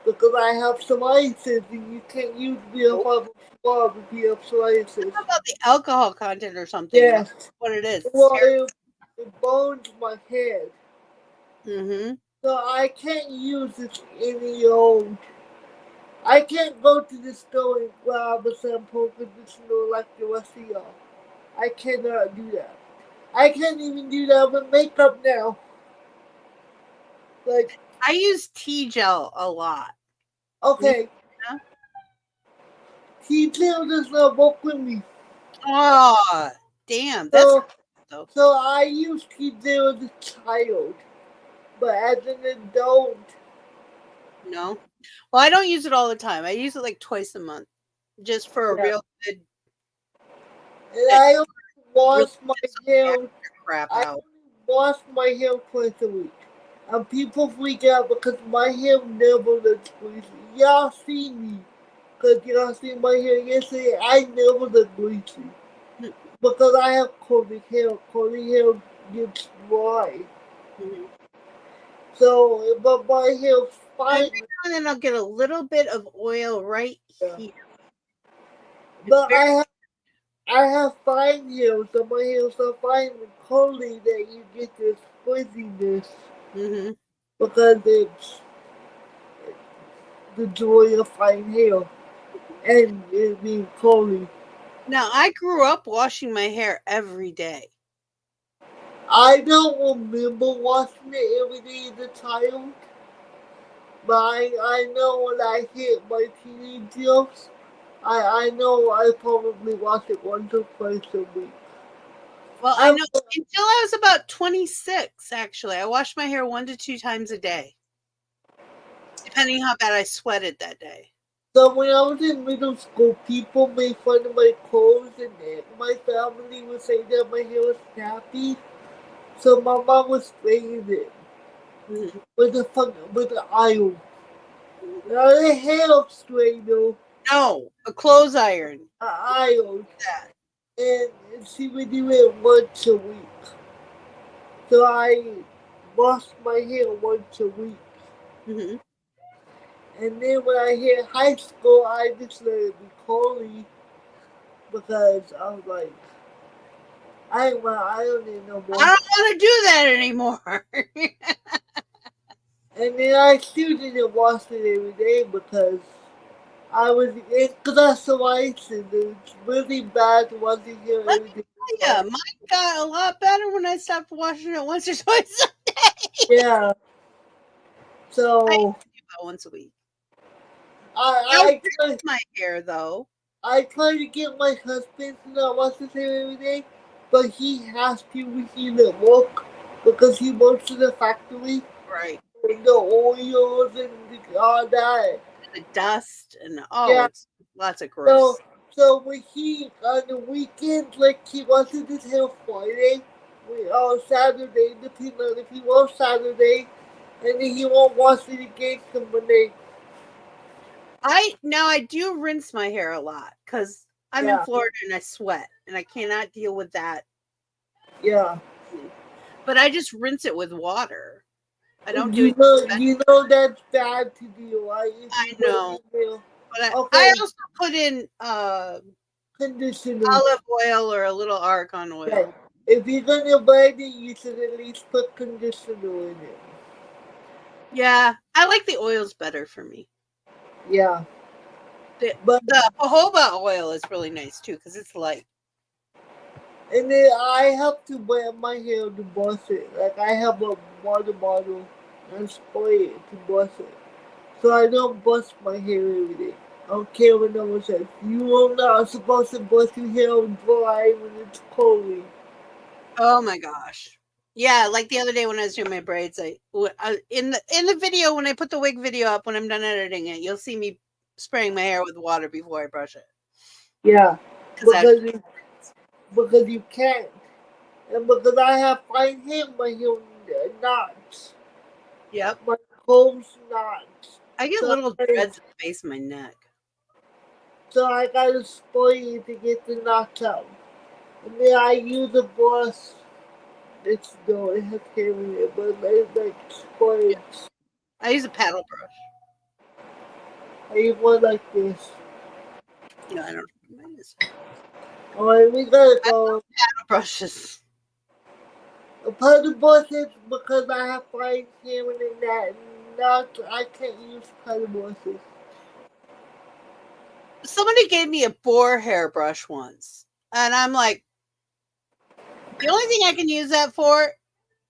S4: because I have psoriasis and you can't use BO5 swab if you have psoriasis.
S3: How about the alcohol content or something?
S4: Yes.
S3: That's what it is.
S4: Well, it burns my head.
S3: Mm-hmm.
S4: So I can't use it any old. I can't go to the store and grab a shampoo conditioner like the rest of y'all. I cannot do that. I can't even do that with makeup now. Like,
S3: I use tea gel a lot.
S4: Okay.
S3: Yeah.
S4: Tea gel does not work with me.
S3: Oh, damn.
S4: So,
S3: That's
S4: so I use tea gel as a child. But as an adult.
S3: No. Well, I don't use it all the time. I use it like twice a month. Just for a real good.
S4: And I only wash my hair.
S3: Crap
S4: I
S3: out.
S4: only wash my hair twice a week. And people freak out because my hair never looks greasy. Y'all see me. Because y'all see my hair yesterday. I never look greasy. Because I have curly hair. Curly hair gets dry. So, but my hair's fine.
S3: And then I'll get a little bit of oil right here.
S4: But I have fine hair, so my hair's so fine and curly that you get this frizziness.
S3: Mm-hmm.
S4: Because it's the joy of fine hair and it being curly.
S3: Now, I grew up washing my hair every day.
S4: I don't remember washing it every day as a child, but I know when I hit my teenage years, I know I probably wash it once or twice a week.
S3: Well, I know until I was about 26, actually. I washed my hair 1 to 2 times a day, depending how bad I sweated that day.
S4: So when I was in middle school, people made fun of my clothes, and my family would say that my hair was nappy. So my mom was spraying it with the iron. Not a hair straightener.
S3: No, a clothes iron.
S4: An iron. And she would do it once a week. So I washed my hair once a week.
S3: Mm-hmm.
S4: And then when I hit high school, I just let it be curly because I was like, I don't need no more.
S3: I don't want to do that anymore.
S4: And then I still didn't wash it every day because because I have psoriasis. It's really bad to wash your hair every day.
S3: Yeah, mine got a lot better when I stopped washing it once or twice a day.
S4: Yeah. So
S3: I do about once a week.
S4: I
S3: trim my hair though.
S4: I try to get my husband to not wash his hair every day, but he has to when he's at work because he works in a factory.
S3: Right.
S4: And the oils and all that.
S3: The dust and it's lots of
S4: So,
S3: gross.
S4: so when he on the weekends, like he washes his hair Friday, Saturday, depending on if he wants Saturday, and then he won't wash it again till Monday.
S3: I do rinse my hair a lot because I'm in Florida and I sweat and I cannot deal with that.
S4: Yeah.
S3: But I just rinse it with water. I don't do
S4: You
S3: it.
S4: You know that's bad to do, right?
S3: I know. But
S4: Okay.
S3: I also put in
S4: conditioner,
S3: olive oil or a little argan oil.
S4: Okay. If you're gonna buy it, you should at least put conditioner in it.
S3: Yeah, I like the oils better for me.
S4: Yeah.
S3: The jojoba oil is really nice too because it's light.
S4: And then I have to wet my hair to brush it. Like I have a water bottle and spray it to brush it. So I don't brush my hair every day. I don't care what no one says. You are not supposed to brush your hair dry when it's cold.
S3: Oh my gosh. Yeah, like the other day when I was doing my braids, in the video when I put the wig video up when I'm done editing it, you'll see me spraying my hair with water before I brush it.
S4: Yeah, because you can't, and because I have fine hair, my hair knots.
S3: Yep,
S4: my combs knots.
S3: I get little dreads at the base of my neck.
S4: So I gotta spray it to get the knots out, and then I use a brush. It has hair in it, but it's like sprays.
S3: I use a paddle brush.
S4: I use one like this.
S3: No, I don't know what this.
S4: Alright, we gotta go.
S3: Paddle brushes.
S4: A paddle brushes because I have fine hair in that. I can't use paddle brushes.
S3: Somebody gave me a boar hair brush once, and I'm like, the only thing I can use that for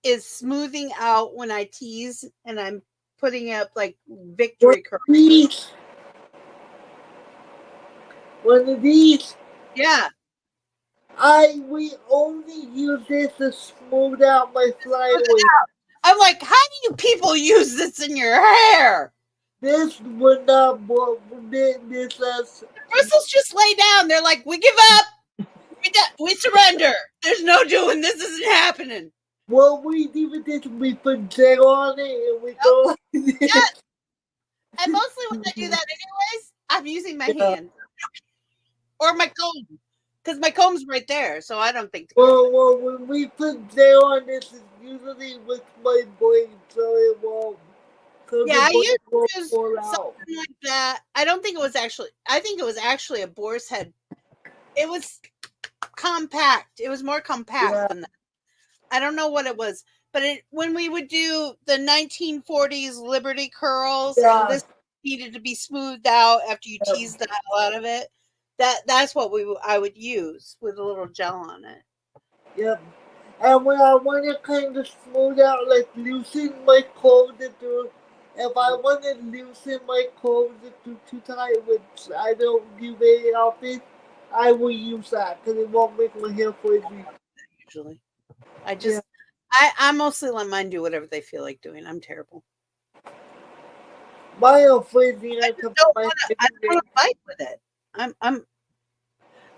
S3: is smoothing out when I tease and I'm putting up like victory curls.
S4: One of these.
S3: Yeah.
S4: We only use this to smooth out my flyaways.
S3: I'm like, how do you people use this in your hair?
S4: This would not this
S3: the bristles just lay down. They're like, we give up. We surrender. There's no doing this. Isn't happening.
S4: Well, we do this. We put gel on it and we go like this.
S3: Yes. And mostly when I do that anyways, I'm using my hand. Or my comb. Because my comb's right there, so I don't think.
S4: Well, when we put gel on this, it's usually with my brain, so it won't. So
S3: Yeah, I
S4: the
S3: used
S4: brain
S3: to use
S4: won't fall out.
S3: something like that. I don't think it was actually. I think it was actually a boar's head. It was compact. It was more compact than that. I don't know what it was, but when we would do the 1940s Liberty curls, and this needed to be smoothed out after you teased the hell out of it. That's what I would use with a little gel on it.
S4: Yep. And when I want to kind of smooth out, like loosen my clothes if I want to loosen my clothes too tight, which I don't do very often, I will use that because it won't make my hair frizzy.
S3: Usually, I mostly let mine do whatever they feel like doing. I'm terrible.
S4: Mine are frizzy.
S3: I don't want to fight with it.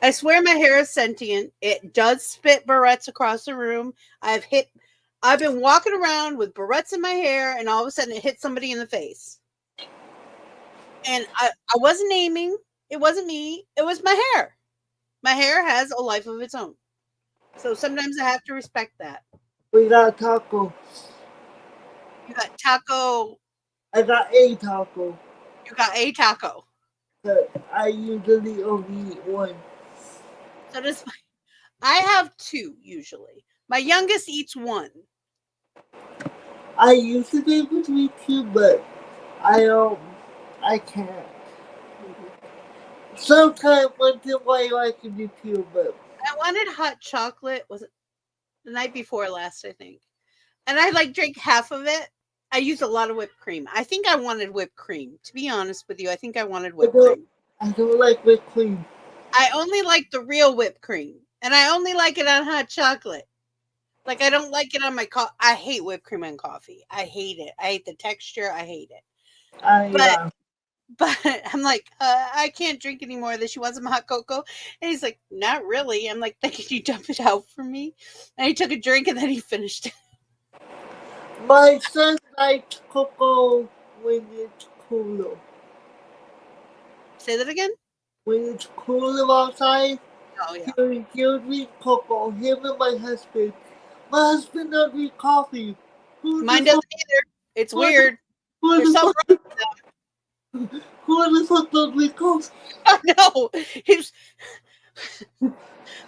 S3: I swear my hair is sentient. It does spit barrettes across the room. I've been walking around with barrettes in my hair, and all of a sudden it hit somebody in the face. And I wasn't aiming. It wasn't me. It was my hair. My hair has a life of its own. So sometimes I have to respect that.
S4: We got taco.
S3: You got taco.
S4: I got a taco.
S3: You got a taco.
S4: But I usually only eat one.
S3: So I have two usually. My youngest eats one.
S4: I used to be able to eat two, but I can't. Sometimes once in a while I can do two, but
S3: I wanted hot chocolate. Was it the night before last? I think, and I drank half of it. I used a lot of whipped cream. I think I wanted whipped cream. To be honest with you, I think I wanted whipped cream.
S4: I don't like whipped cream.
S3: I only like the real whipped cream, and I only like it on hot chocolate. Like I don't like it on my coffee. I hate whipped cream on coffee. I hate it. I hate the texture. I hate it. But I'm like, I can't drink any more of this. You want some hot cocoa? And he's like, not really. I'm like, then can you dump it out for me? And he took a drink and then he finished it.
S4: My son likes cocoa when it's cooler.
S3: Say that again?
S4: When it's cooler outside, he'll drink cocoa. Him and my husband. My husband don't drink coffee.
S3: Mine doesn't either. It's weird. There's something wrong with them.
S4: Who the fuck don't drink coffee?
S3: I know.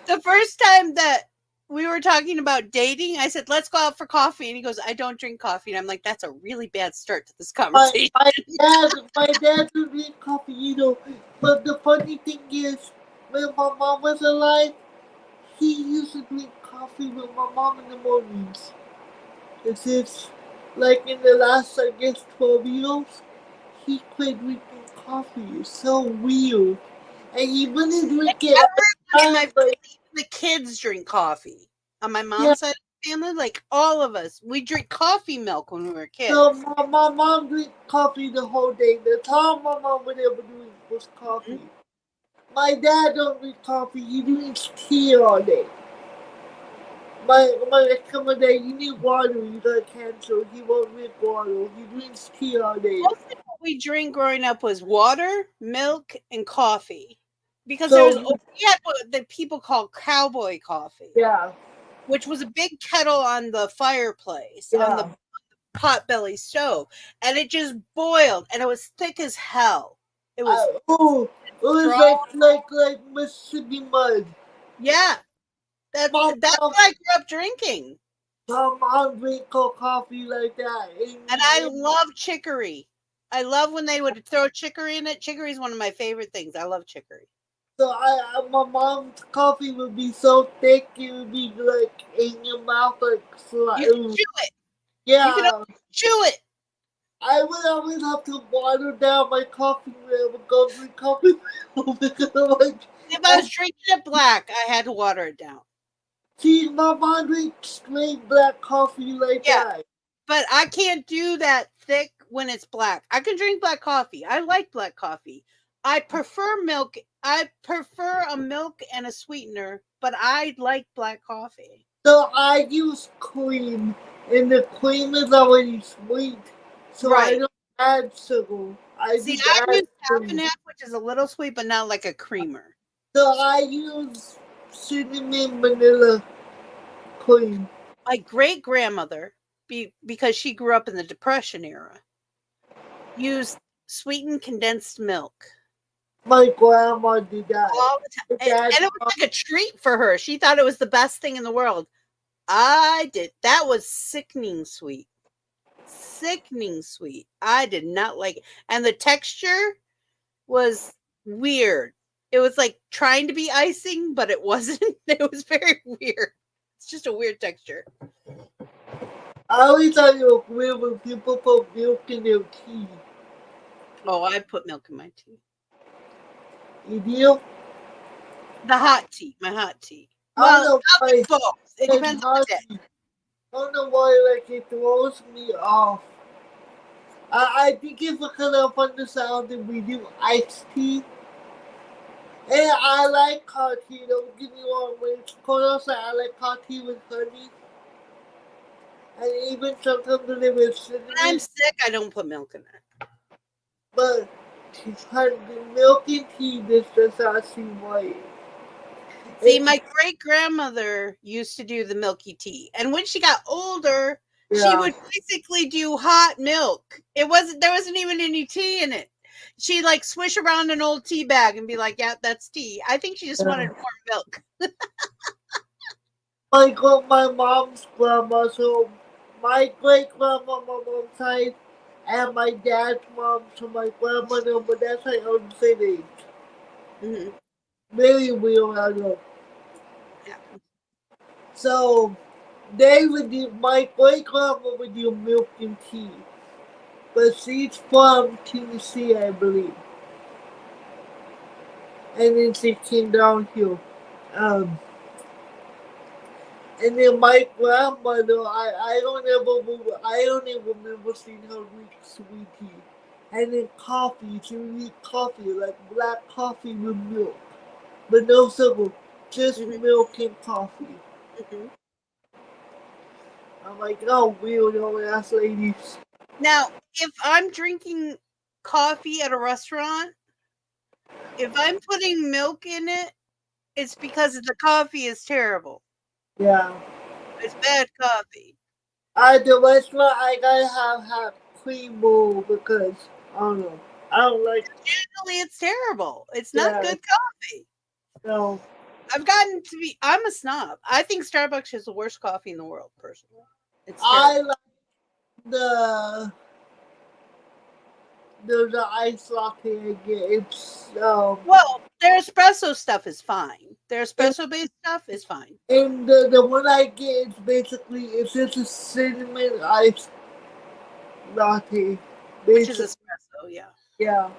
S3: The first time that we were talking about dating, I said, let's go out for coffee. And he goes, I don't drink coffee. And I'm like, that's a really bad start to this conversation.
S4: My dad would drink coffee, you know. But the funny thing is, when my mom was alive, he used to drink coffee with my mom in the mornings. It's like in the last, I guess, 12 years, he quit drinking coffee. It's so weird. And he wouldn't drink it.
S3: The kids drink coffee. On my mom's side of the family, like all of us, we drink coffee milk when we were kids.
S4: So my mom drank coffee the whole day. The time my mom would ever drink was coffee. Mm-hmm. My dad don't drink coffee. He drinks tea all day. My come a day, you need water. You got cancer. He won't drink water. He drinks tea all day.
S3: Mostly what we drink growing up was water, milk, and coffee. Because we had what the people call cowboy coffee.
S4: Yeah.
S3: Which was a big kettle on the fireplace, on the potbelly stove. And it just boiled. And it was thick as hell. It was
S4: it was like Mississippi mud.
S3: Yeah. That's what I grew up drinking.
S4: My mom drank coffee like that.
S3: And I love chicory. I love when they would throw chicory in it. Chicory is one of my favorite things. I love chicory.
S4: So my mom's coffee would be so thick, it would be like in your mouth, like slide.
S3: You can chew it.
S4: Yeah.
S3: You can chew it.
S4: I would always have to water down my coffee when I would go drink coffee.
S3: If I was drinking it black, I had to water it down.
S4: See, my mom drinks straight black coffee like that.
S3: But I can't do that thick when it's black. I can drink black coffee. I like black coffee. I prefer milk. I prefer a milk and a sweetener, but I like black coffee.
S4: So I use cream, and the cream is already sweet, so I don't add sugar. I
S3: use half and half, which is a little sweet, but not like a creamer.
S4: So I use cinnamon vanilla cream.
S3: My great grandmother, because she grew up in the Depression era, used sweetened condensed milk.
S4: My grandma did that.
S3: All the time. And it was like a treat for her. She thought it was the best thing in the world. I did. That was sickening sweet. Sickening sweet. I did not like it. And the texture was weird. It was like trying to be icing, but it wasn't. It was very weird. It's just a weird texture.
S4: I always thought it was weird when people put milk in their tea.
S3: Oh, I put milk in my tea.
S4: You do?
S3: The hot tea. My hot tea.
S4: I don't know
S3: I'll do both. It depends on the day.
S4: I don't know why, like, it throws me off. I think it's because I'm from the South and we do iced tea. And I like hot tea, don't get me wrong. When it's cold outside, I like hot tea with honey. And even sometimes when it's cinnamon.
S3: When I'm sick, I don't put milk in it.
S4: But honey, milk and tea, this does not seem right.
S3: See, my great grandmother used to do the milky tea, and when she got older, she would basically do hot milk. There wasn't even any tea in it. She'd like swish around an old tea bag and be like, "Yeah, that's tea." I think she just wanted more milk.
S4: My mom's grandma, so my great grandma, my mom's side, and my dad's mom, so my grandmother, but that's like on the same age.
S3: Mm-hmm.
S4: Very weird, I know. Yeah. So they would do. My great grandma would do milk and tea, but she's from Tennessee, I believe. And then she came down here. And then my grandmother, I don't even remember seeing her drink sweet tea. And then coffee, she would eat coffee, like black coffee with milk. But no sugar, just milk and coffee.
S3: Mm-hmm.
S4: I'm like, oh, weirdo ass ladies.
S3: Now, if I'm drinking coffee at a restaurant, if I'm putting milk in it, it's because the coffee is terrible.
S4: Yeah.
S3: It's bad coffee.
S4: At the restaurant, I gotta have cream bowl because, I don't know, I don't like it.
S3: Generally, it's terrible. It's not good coffee.
S4: No.
S3: I've gotten to be, I'm a snob. I think Starbucks is the worst coffee in the world, personally. It's
S4: I like the ice latte I get. It's
S3: well, their espresso stuff is fine. Their espresso based stuff is fine.
S4: And the one I get is basically it's just a cinnamon ice latte.
S3: Which is espresso, yeah.
S4: Yeah.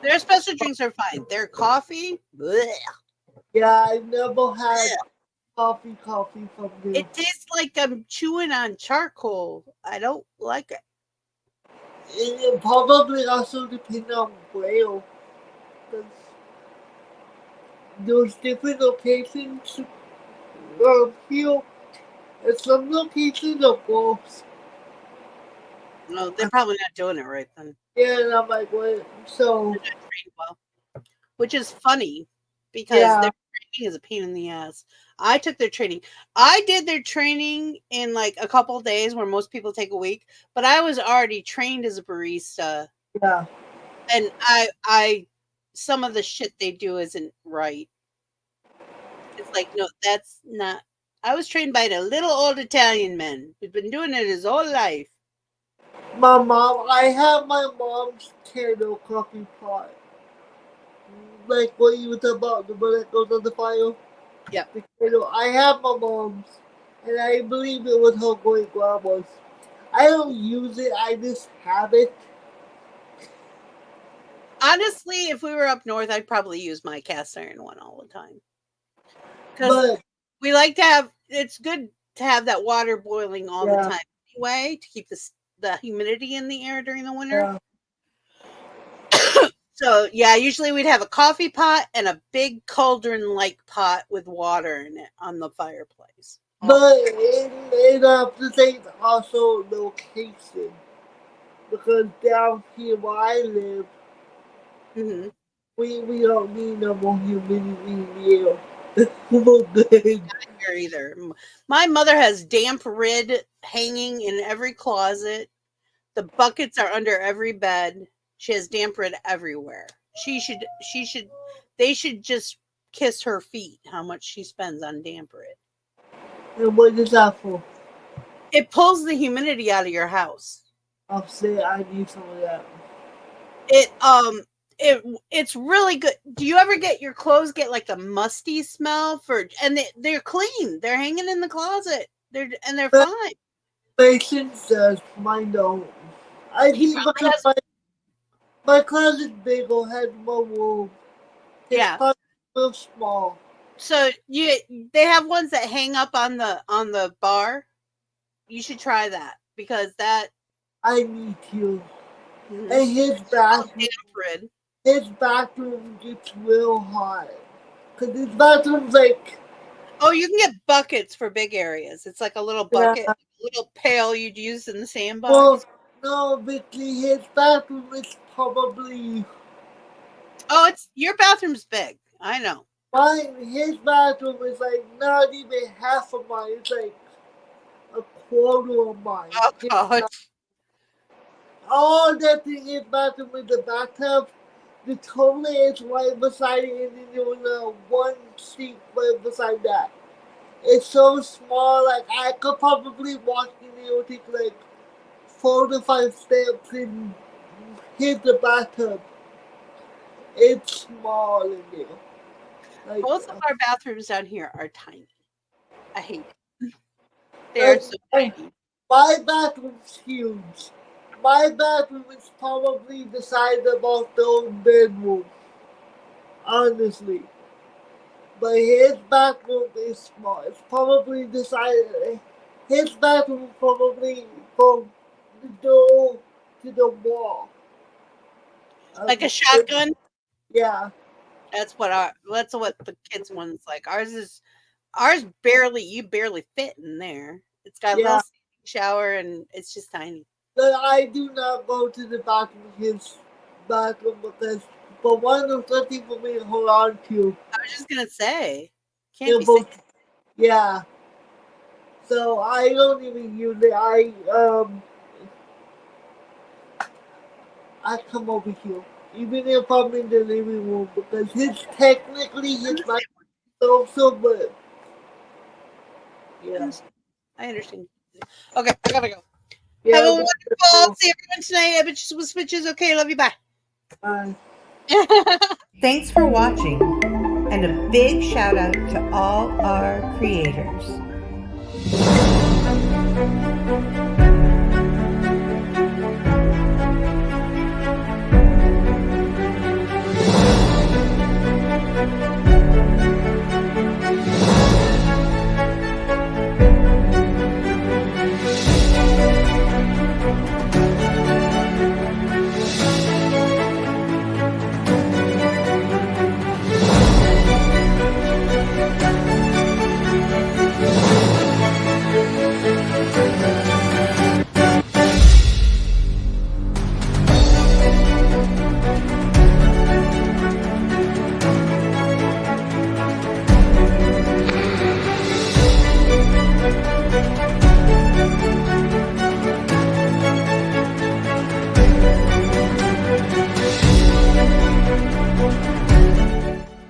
S3: Their espresso drinks are fine. Their coffee, bleh.
S4: Yeah, I never had coffee from them.
S3: It tastes like I'm chewing on charcoal. I don't like it.
S4: It probably also depends on where. Because there's different locations here. And some locations are gross.
S3: No, they're probably not doing it right then.
S4: Yeah, and I'm like, what? So.
S3: They're not trained well. Which is funny because their training is a pain in the ass. I took their training. I did their training in like a couple of days where most people take a week, but I was already trained as a barista.
S4: Yeah.
S3: And I some of the shit they do isn't right. It's like, no, that's not. I was trained by the little old Italian man who's been doing it his whole life.
S4: My mom, I have my mom's candle coffee pot. Like what you were talking about, the one that goes on the fire.
S3: Yeah.
S4: I have my mom's, and I believe it was her great grandma's. I don't use it, I just have it.
S3: Honestly, if we were up north, I'd probably use my cast iron one all the time. Because we like to have, it's good to have that water boiling all the time anyway, to keep the humidity in the air during the winter.
S4: Yeah.
S3: So, yeah, usually we'd have a coffee pot and a big cauldron-like pot with water in it on the fireplace.
S4: But it the thing's also location. Because down here where I live, we don't need no more humidity in the air.
S3: Not here either. My mother has damp rid hanging in every closet. The buckets are under every bed. She has damp rid everywhere. They should just kiss her feet how much she spends on damp rid.
S4: And what is that for?
S3: It pulls the humidity out of your house.
S4: I'll say I need some of that.
S3: It's really good. Do you ever get your clothes get like a musty smell and they're clean. They're hanging in the closet. They're fine.
S4: Patience does, mine don't. I think because my closet's big or has more room.
S3: Yeah.
S4: Real small.
S3: So they have ones that hang up on the bar. You should try that because that
S4: I need to.
S3: Mm-hmm.
S4: And his bathroom gets real hot. Cause his bathroom's like.
S3: Oh, you can get buckets for big areas. It's like a little bucket, a little pail you'd use in the sandbox.
S4: Well, no, Vicky, his bathroom is probably.
S3: Oh, your bathroom's big. I know.
S4: His bathroom is like not even half of mine. It's like a quarter of mine.
S3: Oh God!
S4: All that thing his bathroom is the bathtub. The toilet is right beside it, and then there was one seat right beside that. It's so small, like I could probably walk in there. It would take like 4 to 5 steps and hit the bathtub. It's small in there. Like,
S3: both of our bathrooms down here are tiny. I hate it. They're so tiny.
S4: My bathroom's huge. My bathroom is probably the size of our third bedroom. Honestly. But his bathroom is small. It's probably the size. His bathroom probably from the door to the wall.
S3: Like a shotgun?
S4: Yeah.
S3: That's what the kids' one's like. Ours barely, you barely fit in there. It's got a little shower and it's just tiny.
S4: But I do not go to the bathroom, his bathroom, but one of the things for me to hold on to.
S3: I was just gonna say, can't be sick.
S4: Yeah. So I don't even use it. I come over here, even if I'm in the living room, because technically his bathroom is also, but yeah.
S3: I understand. Okay, I gotta go.
S4: Yeah,
S3: have a wonderful. See everyone tonight. I bet you will switches. Okay, love you. Bye.
S4: Bye.
S11: Thanks for watching, and a big shout out to all our creators.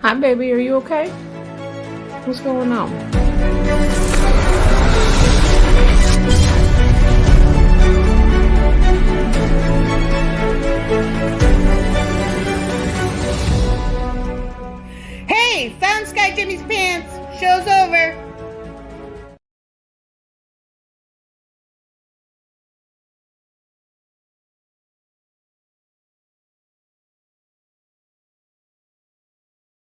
S12: Hi, baby. Are you okay? What's going on?